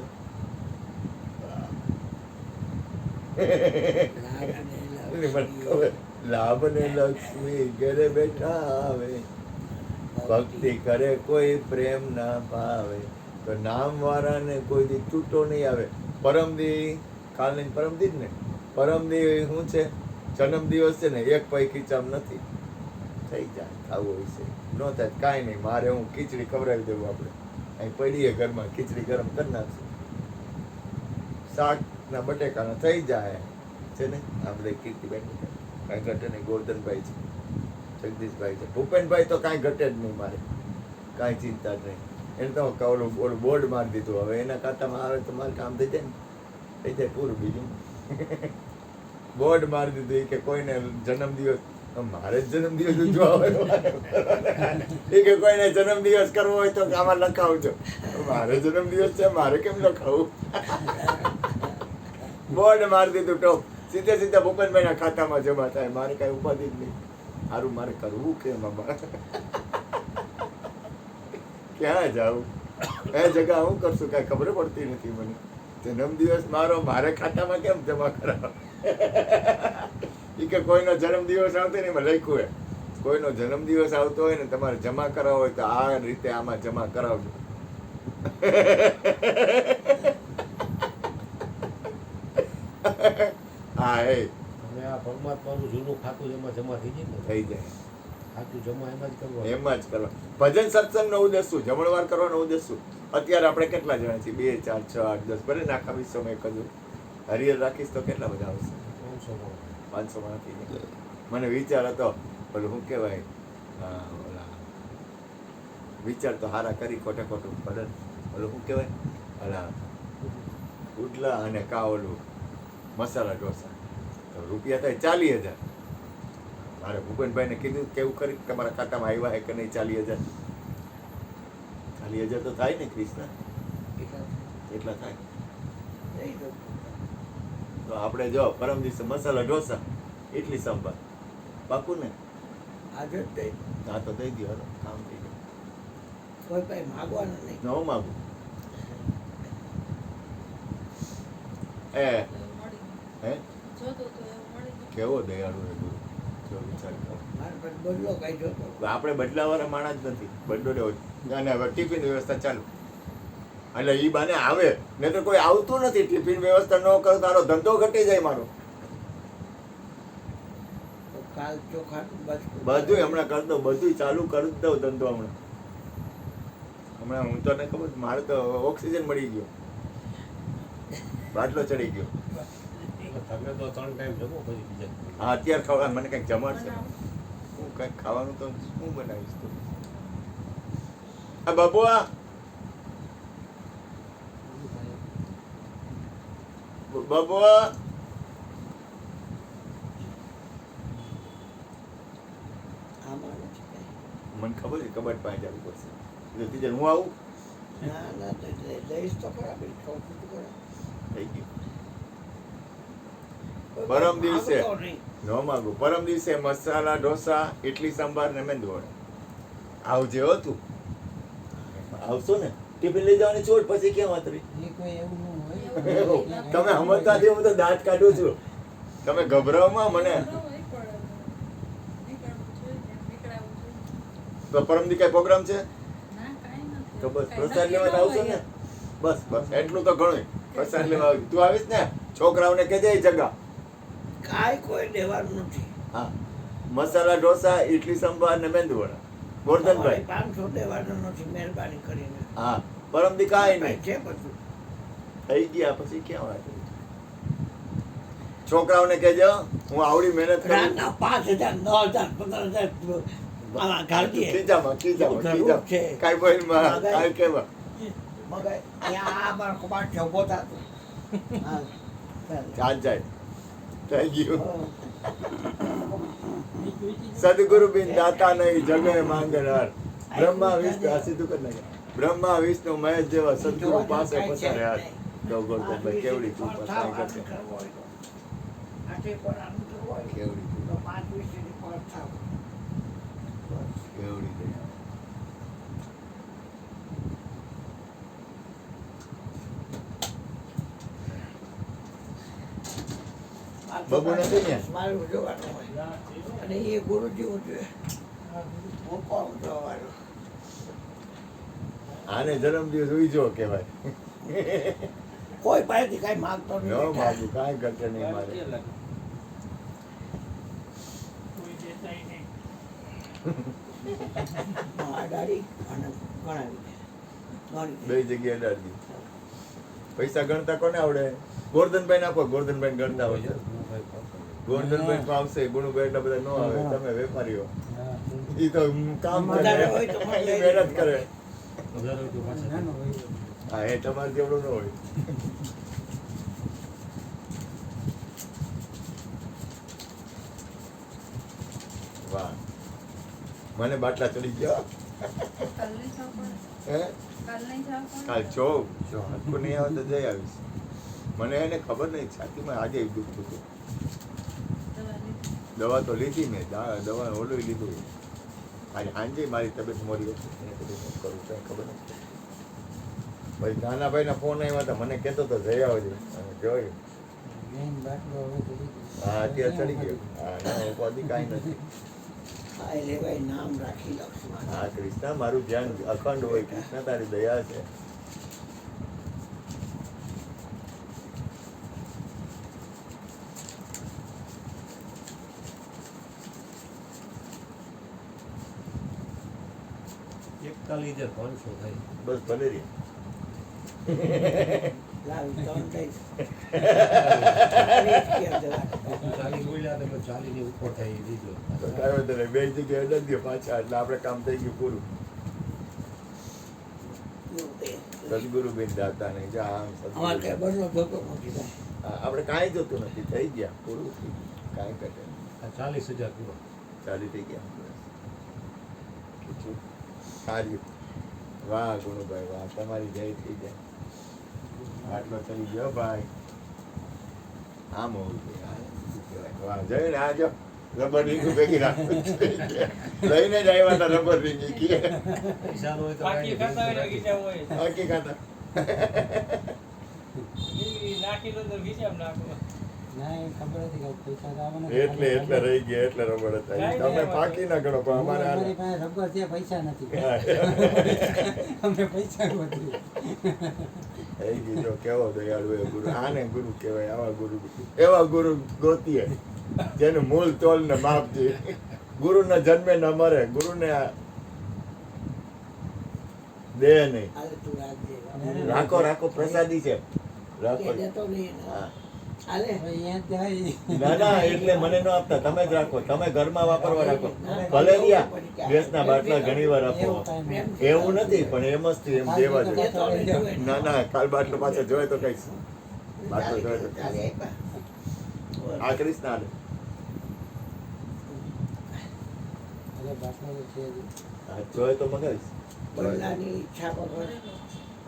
લાભ ને લક્ષ્મી ઘરે બેઠા આવે. ભક્તિ કરે કોઈ પ્રેમ ના પાવે, તો નામ વાળાને કોઈ દી તૂટો નહીં આવે. પરમદી કાલની પરમદી જ ને, પરમદી શું છે? જન્મ દિવસ છે ને, એક પૈકી ચમ નથી. થઈ જાય, ખાવું હોય છે ન થાય કાંઈ નહીં. મારે હું ખીચડી ખવડાવી દેવું. આપણે અહીં પડીએ ઘરમાં, ખીચડી ગરમ કરી નાખશું, શાક ના બટેકાના થઈ જાય છે ને. આપણે કીર્તિબેન કાંઈ ઘટે નહીં, ગોરધનભાઈ છે, જગદીશભાઈ છે, ભૂપેનભાઈ તો કાંઈ ઘટે જ નહીં. મારે કાંઈ ચિંતા જ નહીં. એને તો ઓલું બોર્ડ મારી દીધું. હવે એના ખાતામાં આવે તો મારે કામ થઈ જાય ને, થઈ જાય પૂરું. બીજું બોર્ડ મારી દીધું કે કોઈને જન્મદિવસ, મારે જ જન્મદિવસ ઉજવા હોય એ કે કોઈને જન્મદિવસ કરવો હોય તો આમાં લખાવજો. મારે જન્મદિવસ છે, મારે કેમ લખાવું? બોર્ડ મારી દીધું ટોપ, સીધે સીધા ભૂપેનભાઈના ખાતામાં જમા થાય. મારે કાંઈ ઉપાધિ જ નહીં. સારું, મારે કરવું કેમ? ક્યાં જાઉં? એ જગ્યા હું કરશું કાંઈ ખબર પડતી નથી મને. જન્મદિવસ મારો મારે ખાતામાં કેમ જમા કરાવો? એ કે કોઈનો જન્મદિવસ આવતો ને એમાં લખ્યું હોય, કોઈનો જન્મદિવસ આવતો હોય ને તમારે જમા કરાવવો હોય તો આ રીતે આમાં જમા કરાવજો. હા, એ
અને આ પરમાત્માનું જૂનું ખાતું એમાં જમા થઈ જાય ને,
થઈ જાય.
ખાતું જમા એમાં જ કરવાનું.
એમાં જ કરવા. ભજન સત્સંગનો ઉદ્દેશ શું? જમણવાર કરવાનો ઉદ્દેશ શું? અત્યારે આપણે કેટલા જણા છીએ? 2, 4, 6, 8, 10. ભલે આખા વિશ્વમાં એક જ હરિયર રાખીશ તો કેટલા બધા આવશે? 500 માં થઈ જાય. મને વિચાર હતો, ઓલું શું કહેવાય, ઓલા વિચાર તો હારા કરી ખોટે ખોટું પડે. ઓલું શું કહેવાય, ઓલા ઉડલા અને કા ઓલું મસાલા ઢોસા, તો રૂપિયા થાય 40,000. મારે ભૂપેનભાઈને કીધું કેવું કરી તમારા ખાતામાં આવ્યા હે કે નહીં? 40,000. 40,000 તો થાય ને ક્રિષ્ના? એટલા થાય. તો આપણે જો પરમ દિવસે મસાલા ઢોસા, ઇડલી સંભાર, પાકું ને?
આજે જ દઈ
હા તો દઈ દો, કામ થઈ ગયું.
કોઈ પાસે માગવાનું નહીં.
ન માગું. હે કેવો દયાળુ હે ગુરુ, જો વિચાર કરો.
મારે પણ બદલો કાઢ્યો તો.
આપણે બદલાવાળા માણસ જ નથી. બદલો લેવો જ. અને હવે ટિફિન વ્યવસ્થા ચાલુ, એટલે એ બાને આવે ને તો કોઈ આવતું નથી. ટિફિન વ્યવસ્થા ન કરો તારો ધંધો ઘટી જાય મારો.
તો કાલ ચોખા
બધું હમણાં કરી દઉં, બધું ચાલુ કરી દઉં ધંધો હમણાં. હું તો ને ખબર, મારે તો ઓક્સિજન મળી ગયો, બાટલો ચડી ગયો.
તમે તો 3 ટાઈમ જમો પછી બીજા.
હા, અત્યારે ખાવા મને કંઈક જમાડશે. હું કંઈક ખાવાનું તો શું બનાવીશ તું? આ બબુઆ, બબુઆ,
આમાં નથી કાંઈ.
મને ખબર છે કબાટ પાસે જવું પડશે. એટલે હું આવું
ના ના તો દઈશ તો ખરા, બીજું ખાવું તો ખરા.
થઈ ગયું. પરમ દિવસે
માંગતો નહીં.
ન માગું. પરમ દિવસે મસાલા ઢોસા, ઇડલી સંભાર ને મેંદુવડા. આવજે હો તું. આવશો ને ટિફિન લઈ જવાની છોડ પછી કેમ વાત રહી?
એ કોઈ એવું ન હોય.
તમે સમજતા નથી, હું તો દાંત કાઢું છું. તમે ગભરાવમાં મને. તો પરમદી કઈ પ્રોગ્રામ છે તો બસ પ્રસાદ લેવા આવશો ને? બસ બસ એટલું તો ઘણું. પ્રસાદ લેવા આવજો. તું આવીશ ને? છોકરાઓને કહેજે એ જગા.
કાંઈ કોઈ દેવાનું નથી.
હા, મસાલા ઢોસા, ઇડલી સંભાર ને મેંદુવડા. ગોરધનભાઈ
500 દેવાનું નથી, મહેરબાની કરીને.
હા, પરમદી કાંઈ
કાંઈ
નહીં.
છે બધું.
થઈ ગયા પછી ક્યાં વાત? છોકરાઓને કહેજો હું આવડી મહેનત કરું.
રાતના 5,000, 9,000, 15,000 આમાં ગાળીએ.
ખીચામાં
જરૂર છે.
કાંઈ બોલમાં કાંઈ કહેવા.
મગર અહીંયા આ મારો કબાટ છે, ઊભો થતો. હા, ચાલ.
ચાલ જાય. થઈ ગયું.
બીજું
સદગુરુ બિન દાતા નહીં જગે માંગનાર. બ્રહ્મા વિષ્ણુ આ સીધું કરી નાખે. બ્રહ્મા વિષ્ણુ મહેશ જેવા સદગુરુ પાસે પસારે હાથ. ગૌગોળભાઈ કેવડી કૃપા થાય કરશે. કેવડી કૃપા. કેવડી દયા. બબુ નથી ને?
મારું જોવાનું હોય. અને એ ગુરુજી હું જોઈએ. હું કોણ જોવાનું?
આને જન્મ દિવસ ઉઈજો કહેવાય.
કોઈ પાસેથી કાંઈ માંગતો
ન
નહીં.
માગું કાંઈ કરશે નહીં મારે.
અડાડી અને ગણાવી
બે જગ્યાએ અડાડી. પૈસા ગણતા કોને આવડે? ગોરધનભાઈ ને આપો. ગોરધનભાઈ ગણતા હોય. ગોરધનભાઈ આવશે. ગુણુભાઈ એટલા બધા ન આવે. તમે વેપારીઓ. ઈ તો કામ કરે.
વધારે હોય તો મને
ઈ મહેનત કરે.
વધારે તો પાછા
નાનો હોય.
હા, એ તમારે જેવડું ન હોય. વાહ, મને બાટલા ચડી ગયા. હે? કાલ જો હરખું નહીં આવે તો જઈ આવીશ. મને એને ખબર નહીં, છાતીમાં આજે દુખતું હતું. દવા તો લીધી મેં. દવા ઓલું લીધું. આજે સાંજે મારી તબિયત મોરી હતી. એને કીધું શું કરું કંઈ ખબર નથી. ભાઈ નાના ભાઈના ફોન આવ્યા હતા. મને કહેતો તો જઈ આવજો. અને જોયું.
મેઇન બાટલો હવે તો લીધું.
હા, અત્યારે ચડી ગયો. હા, ના ઉપાધિ કાંઈ નથી.
હા એટલે ભાઈ નામ રાખી લક્ષ્મણ.
હા, કૃષ્ણ મારું ધ્યાન અખંડ હોય. કૃષ્ણ તારી દયા છે.
એકતાલીસ 500 થાય.
બસ ભલે રે.
લાવ ત્રણ થઈ.
ચાલી બોલ્યા તો 40 ની ઉપર થાય એ લીધો.
તો કાંઈ વાંધો નહીં. બે જગ્યાએ અડાડી દો પાછા. એટલે આપણે કામ થઈ ગયું પૂરું. સદગુરુ બિન દાતા નહીં. જા આમ
અમારે
સદગુરુ.
કઈ બદલો જોતો નથી ભાઈ.
હા, આપણે કાંઈ જોતું નથી. થઈ ગયા પૂરું થઈ ગયું. કાંઈ ઘટે નહીં.
આ 40,000 પૂરો.
ચાલી થઈ ગયા. સારી. વાહ ગુણુભાઈ વાહ, તમારી જય થઈ જાય. આટલો ચડી ગયો ભાઈ. આમ હોવું જોઈએ. આ શું કહેવાય? વાહ, જઈને આ જો રબર રીંગ ભેગી રાખો. લઈને જ આવ્યા હતા રબર રીંગ.
પૈસા નો હોય તો
બાકી ખાતા હોય તો ખીચાવ હોય.
બાકી ખાતા.
ઈ નાખી દો તો ખીચાવ નાખો.
ના એ ખબર હતી કે પૈસા તો આવવાના જ.
એટલે રહી ગયા. એટલે રબર હતા. ઈ તમે પાકી ના ગણો પણ અમારે
અમારી
આ
પાસે રબર છે, પૈસા નથી.
હા.
અમને પૈસા નથી.
થઈ ગયું. જો કેવો દયાળુ એ ગુરુ. આને ગુરુ કહેવાય. આવા ગુરુ, એવા ગુરુ ગોતીએ જેનું મૂળ તોલ ને માપ છે. ગુરુ ને જન્મે ન મરે. ગુરુ ને દે નહીં.
હાલે તું રાખજે.
રાખો રાખો, પ્રસાદી છે. રાખો.
કે દેતો નહીં ને.
હા.
હાલે.
હવે અહીંયા જાય.
ના ના, એટલે મને ન આપતા. તમે જ રાખો. તમે ઘરમાં વાપરવા રાખો. ભલે રહ્યા ગેસના બાટલા ઘણી વાર આપો.
એવું કાંઈ નહીં.
એવું નથી પણ એમ જ એમ દેવા જોઈએ.
દેતો નહીં જોઈએ.
ના ના, કાલ બાટલો પાછો જોઈએ તો કઈશ. બાટલો જોઈએ તો
ચાલે
કહીશ.
આપ્યા.
આ કરીશ ના.
હવે બાટલો તો છે જ.
જોઈએ તો મગાવીશ.
બદલાની ઈચ્છા વગર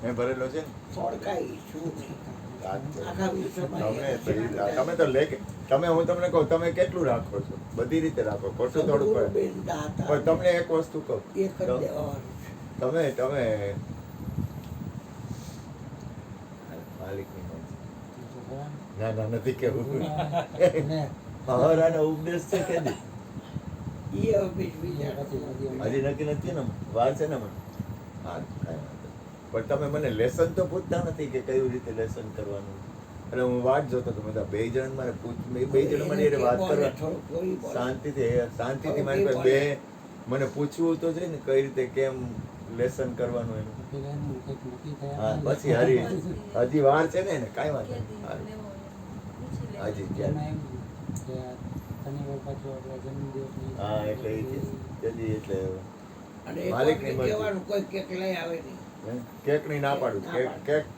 મેં ભરેલો છે ને.
થોડકાઈ શું નહીં.
વાત છે.
આખા વિશ્વમાં
તમે તો તમે હું તમને કહું તમે કેટલું રાખો છો બધી રીતે રાખો ખોટું થોડું પડે
બેન દાતા
પણ તમને એક વસ્તુ કહું
એ કરી દેવાનું
તમે તમે માલિકની મરજી. ના ના નથી કેવું
ને
હરાનો ઉપદેશ છે કે નહીં?
એ હવે બીજ વિચાર
હજી નક્કી નથી ને વાર છે ને મને હા કાંઈ વાંધો નહીં. પણ તમે મને લેસન તો પૂછતા નથી કે કઈ રીતે લેસન કરવાનું એટલે હું વાટ જોતો હતો બધા બે જણ મારે બે જણ મને એને વાત કરવા શાંતિથી મારી પાસે બે મને પૂછવું તો છે ને કઈ રીતે કેમ લેસન કરવાનું એનું
પેલા એનું કંઈક નક્કી થયા
હા પછી હજી વાર છે ને એને કાંઈ વાંધો નહીં. હારું. હાજી
એમાં
ત્યારે
એમ કે આ શનિવાર પાછો આપણા જન્મદિવસની
હા એટલે એ છે. તેથી એટલે
અને એક
માલિકની
વાતને
મરજી.
કહેવાનું કોઈ કેક લઈ આવે નહીં
કેક ની ના પાડું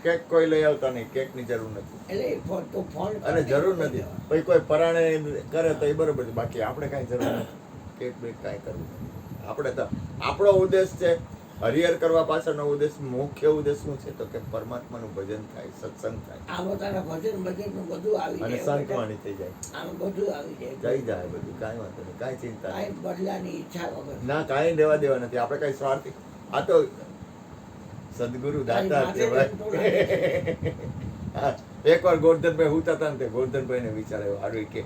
કેક કોઈ લઈ આવતા નહીં કેક ની જરૂર નથી
એટલે એ ફોન તો ફોન
અને જરૂર નથી પછી કોઈ પરાણે કરે તો એ બરોબર છે બાકી આપણે કાંઈ જરૂર નથી કેક બેક કાંઈ કરવું નથી આપણે તો આપણો ઉદ્દેશ છે હરિહર કરવા પાછળનો ઉદ્દેશ મુખ્ય ઉદ્દેશ શું છે તો કે પરમાત્માનું ભજન થાય સત્સંગ થાય
આમાં તારા ભજન ભજન નું બધું આવી
અને
જાય
સંતવાણી થઈ જાય
આમાં બધું આવી જાય
જઈ જાય બધું કાંઈ વાંધો નહીં કાંઈ ચિંતા
કાંઈ
નહીં
બદલાની ઈચ્છા વગર
ના કાંઈ લેવા દેવા નથી આપણે કાંઈ સ્વાર્થી આ તો સદગુરુ દાતા કહેવાય હા, એકવાર ગોરધનભાઈ હુતા હતા ને તે ગોરધનભાઈને વિચાર આવ્યો હારું ઈ કે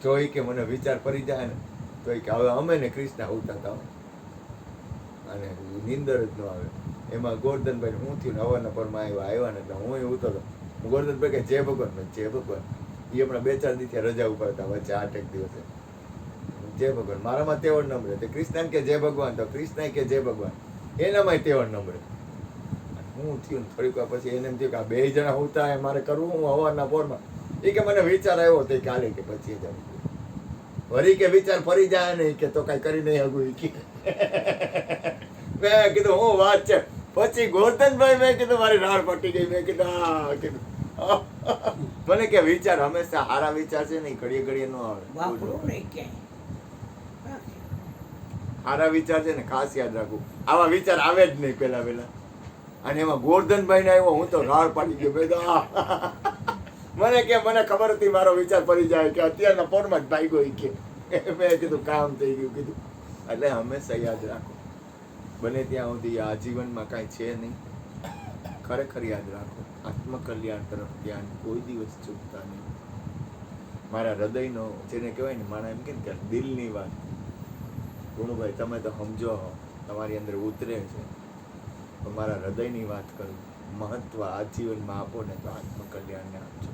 જો ઈ કે મને વિચાર પડી જાય ને તો ઈ કે હવે અમે ને કૃષ્ણ હુતા હતા અને નીંદર જ ન આવે એમાં ગોરધનભાઈ હું થયું ને હવાના પરમાં આવ્યા ને એટલે હું હુતો હતો ગોરધનભાઈ કે જય ભગવાન મેં જય ભગવાન એ હમણાં 2-4 દિવસથી રજા ઉપર હતા વચ્ચે 8 દિવસે જય ભગવાન મારામાં તેવડ નંબર તે કૃષ્ણ કે જય ભગવાન તો કૃષ્ણ કે જય ભગવાન એનામાં તેવડ નંબર હું થયું ને થોડીક વાર પછી એને એમ થયું કે આ 2 જણા હોતા હે મારે કરવું હું હવારના પોરમાં એ કે મને વિચાર આવ્યો તો કાલે કે પછી જ વળી કે વિચાર ફરી જાય નહીં કે તો કાંઈ કરી નહીં હગું કે મેં કીધું હું વાત છે પછી ગોરધનભાઈ મેં કીધું મારી રાડ પટી ગઈ મેં કીધું હા કીધું મને કે વિચાર હંમેશા સારા વિચાર છે ને ઘડીએ ઘડીએ ન આવે
વાપરું નહીં ક્યાંય
સારા વિચાર છે ને ખાસ યાદ રાખવું આવા વિચાર આવે જ નહીં પેલા અને એમાં ગોરધનભાઈ ને આવ્યો હું તો રાડ પાડી ગયો બધા મને કે મને ખબર હતી મારો વિચાર પડી જાય કે અત્યારના પોરમાં જ ભાગ્યો ઈ કે મેં કીધું કામ થઈ ગયું કીધું એટલે હંમેશા યાદ રાખો બને ત્યાં સુધી આ જીવનમાં કાંઈ છે નહીં ખરેખર યાદ રાખો આત્મકલ્યાણ તરફ ધ્યાન કોઈ દિવસ ચૂકતા નહીં મારા હૃદયનો જેને કહેવાય ને મારા એમ કે દિલની વાત ગુણુભાઈ તમે તો સમજો તમારી અંદર ઉતરે છે તો મારા હૃદયની વાત કરું મહત્વ આ જીવનમાં આપો ને તો આત્મકલ્યાણને આપજો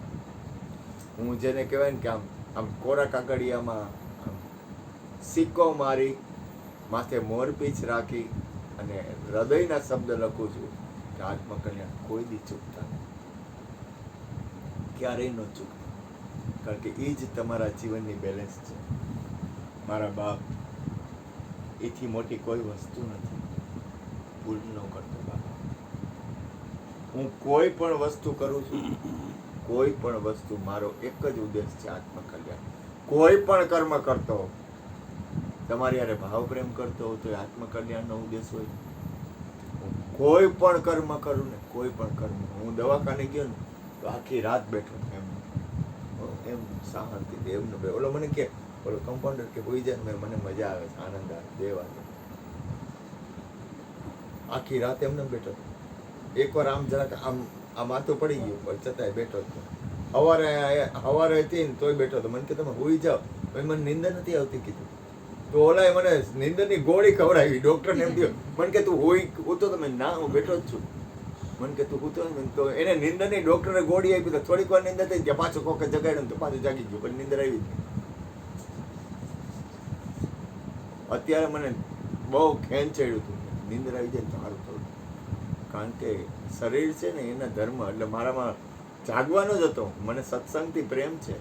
હું જેને કહેવાય ને કે આમ કોરા કાગળિયામાં આમ સિક્કો મારી માથે મોરપીંછ રાખી અને હૃદયના શબ્દ લખું છું કે આત્મકલ્યાણ કોઈ દી ચૂકતા નહીં ક્યારેય ન ચૂકતા કારણ કે એ જ તમારા જીવનની બેલેન્સ છે મારા બાપ એથી મોટી કોઈ વસ્તુ નથી ભૂલ ન કરતો બાપા હું કોઈ પણ વસ્તુ કરું છું કોઈ પણ વસ્તુ મારો એક જ ઉદ્દેશ છે આત્મકલ્યાણ કોઈ પણ કર્મ કરતો હોઉં તમારી યારે ભાવ પ્રેમ કરતો હોઉં તો એ આત્મકલ્યાણનો ઉદ્દેશ હોય હું કોઈ પણ કર્મ કરું ને કોઈ પણ કર્મ હું દવાખાને ગયો ને તો આખી રાત બેઠો એમ શાંતિથી એમનો ઓલો મને કે ઓલો કમ્પાઉન્ડર કે હોઈ જાય ને મને મજા આવે છે આનંદ આવે 2 વાગે આખી રાત એમને બેઠો એકવાર આમ જરાક આમ માથું પડી ગયું પણ છતાંય બેઠો હતો સવારે હતી ને તોય બેઠો હતો મને કે તમે હોઈ જાઓ પછી મને નીંદર નથી આવતી કીધું તો ઓલાએ મને નીંદરની ગોળી ખવડાવી ડૉક્ટરને એમ થયું મને કે તું હોતો તમે ના હું બેઠો જ છું મને કે તું હૂતો ને તો એને નીંદરની ડૉક્ટરે ગોળી આપી તો થોડીક વાર નીંદર થઈ ગયા પાછો કોકે જગાડ્યો ને તો પાછું જાગી ગયું પણ નીંદર આવી જ નહીં અત્યારે મને બહુ ખેંચાયું હતું નીંદર આવી જાય તો સારું થોડું કારણ કે શરીર છે ને એના ધર્મ એટલે મારામાં જાગવાનો જ હતો મને સત્સંગથી પ્રેમ છે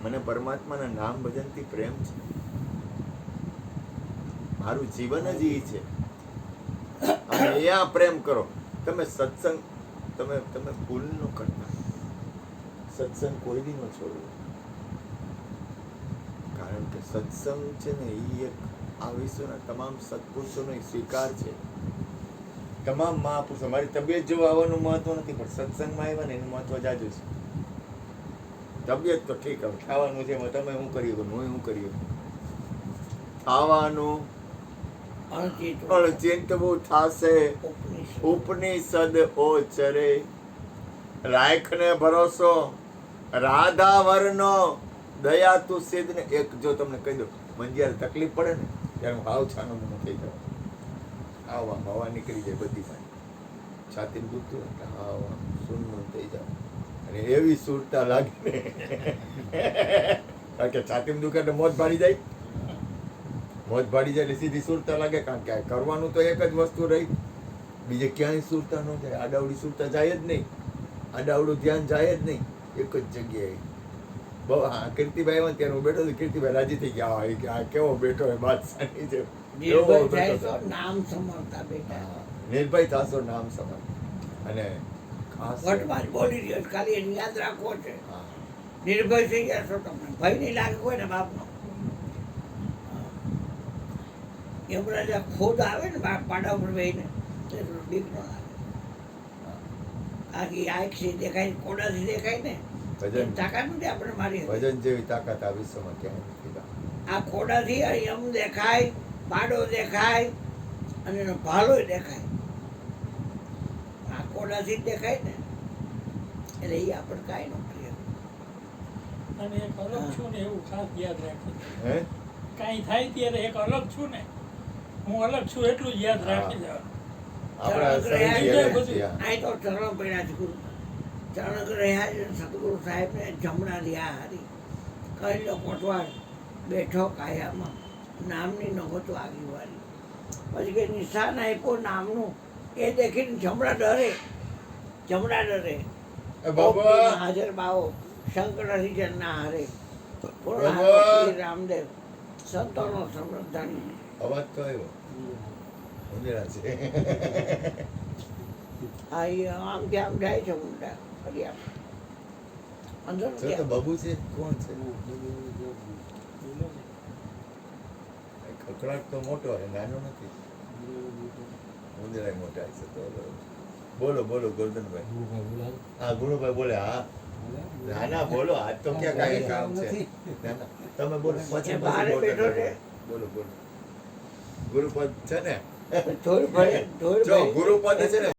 મને પરમાત્માના નામ ભજનથી પ્રેમ છે મારું જીવન જ એ છે અને એ આ પ્રેમ કરો તમે સત્સંગ તમે ભૂલ ન કરતા સત્સંગ કોઈ દી ન છોડવો કારણ કે સત્સંગ છે ને એ એક આ વિશ્વના તમામ સત્પુરુષોનો સ્વીકાર છે તમામ મહાપુરુષો મારી તબિયત જેવું આવવાનું મહત્વ નથી પણ સત્સંગમાં આવ્યા ને એનું મહત્વ જાજુ છે તબિયત તો ઠીક હવે ખાવાનું છે એમાં તમે શું કર્યું હું શું કર્યું ખાવાનું અણચિંતવું થાશે ઉપનિષદ ઓચરે રાખને ભરોસો રાધા વરનો દયા તું સિદ્ધ ને એક જો તમને કહી દઉં મને જ્યારે તકલીફ પડે ને ત્યારે હું હાવ છાનો મને થઈ જાઉં આવા હવા નીકળી જાય બધી પાસે છાતી દુખતું હોય એટલે હાવ સુનનું થઈ જાવ અને એવી સુરતા લાગે ને કારણ કે છાતીમાં દુખે એટલે મોત ભાડી જાય એટલે સીધી સુરતા લાગે કારણ કે કરવાનું તો એક જ વસ્તુ રહી બીજે ક્યાંય સુરતા ન જાય આડાવડી સુરતા જાય જ નહીં આડાવડું ધ્યાન જાય જ નહીં એક જ જગ્યાએ બહુ હા કીર્તિભાઈ આવ્યા ત્યારે હું બેઠો હતો કીર્તિભાઈ રાજી થઈ ગયા હા, એ કે આ કેવો બેઠો હોય બાદશાહની જેમ. એવો
નિર્ભય
બેઠો
થાય
હતો.
તો નામ સમરતા બેટા
હા, નિર્ભય થશો નામ સમજ અને ખાસ
વટમાં જ બોલી રહ્યો છે, ખાલી એને યાદ રાખવો છે.
હા,
નિર્ભય થઈ જશો તમને ભય નહીં લાગે કોઈ ને બાપનો. એમના જ્યાં ખોદ આવે ને પાડા ઉપર બેહીને તો એટલો બીક ન લાગે. આખી આંખથી દેખાય કોડાથી દેખાય ને
ભજન
તાકાત નથી આપણે મારી હતી.
ભજન જેવી તાકાત આ વિશ્વમાં ક્યાંય નથી બા.
આ કોડાથી યમ દેખાય, પાડો દેખાય અને એનો ભાલોય દેખાય. આ કોડાથી જ દેખાય ને એટલે એ આપણે કાંઈ ન કરીએ.
અને એક અલગ છું ને એવું ખાસ યાદ રાખી
હે
કાંઈ થાય ત્યારે એક અલગ છું ને હું અલગ છું એટલું જ યાદ રાખી દેવાનું.
આપણા
ચરણ રહ્યા
શરીર
છે.
એવા છે, હા.
અહીં તો ચરણ પડ્યા છે ગુરુ. ચરણ રહ્યા છે સદગુરુ સાહેબને જમણા રહ્યા હારી કહી લો કોટવાડ બેઠો કાયામાં નામની નહોતો આગી વારી. પછી કે નિશાન આપ્યો નામનું એ દેખીને જમણા ડરે.
એ બાબા
ઓપીમાં હાજર બાવો શંકર હરિજન ના હારે પૂર્ણ
બાબા.
હારો શ્રી રામદેવ સંતોનો સમૃદ્ધાની.
અવાજ તો આવ્યો ઉંદેડા છે
આ ઈ આમ કે આમ જાય છે ઊંડા ફરી આમ અંદર
તો
ક્યાં?
બાબુ છે કોણ છે ખકડાટ તો મોટો છે નાનો નથી ઉંદેડા મોટા છે તો બોલો બોલો ગોરધનભાઈ હા ગુરુભાઈ બોલે હા ના ના બોલો આજ તો ક્યાં કાંઈ કામ છે ના ના તમે બોલો પછી
બહાર બેઠો છે.
બોલો બોલો ગુરુપદ છે ને
ધોળ ભરે ધોળ
જો
ભરી.
ગુરુપદ છે ને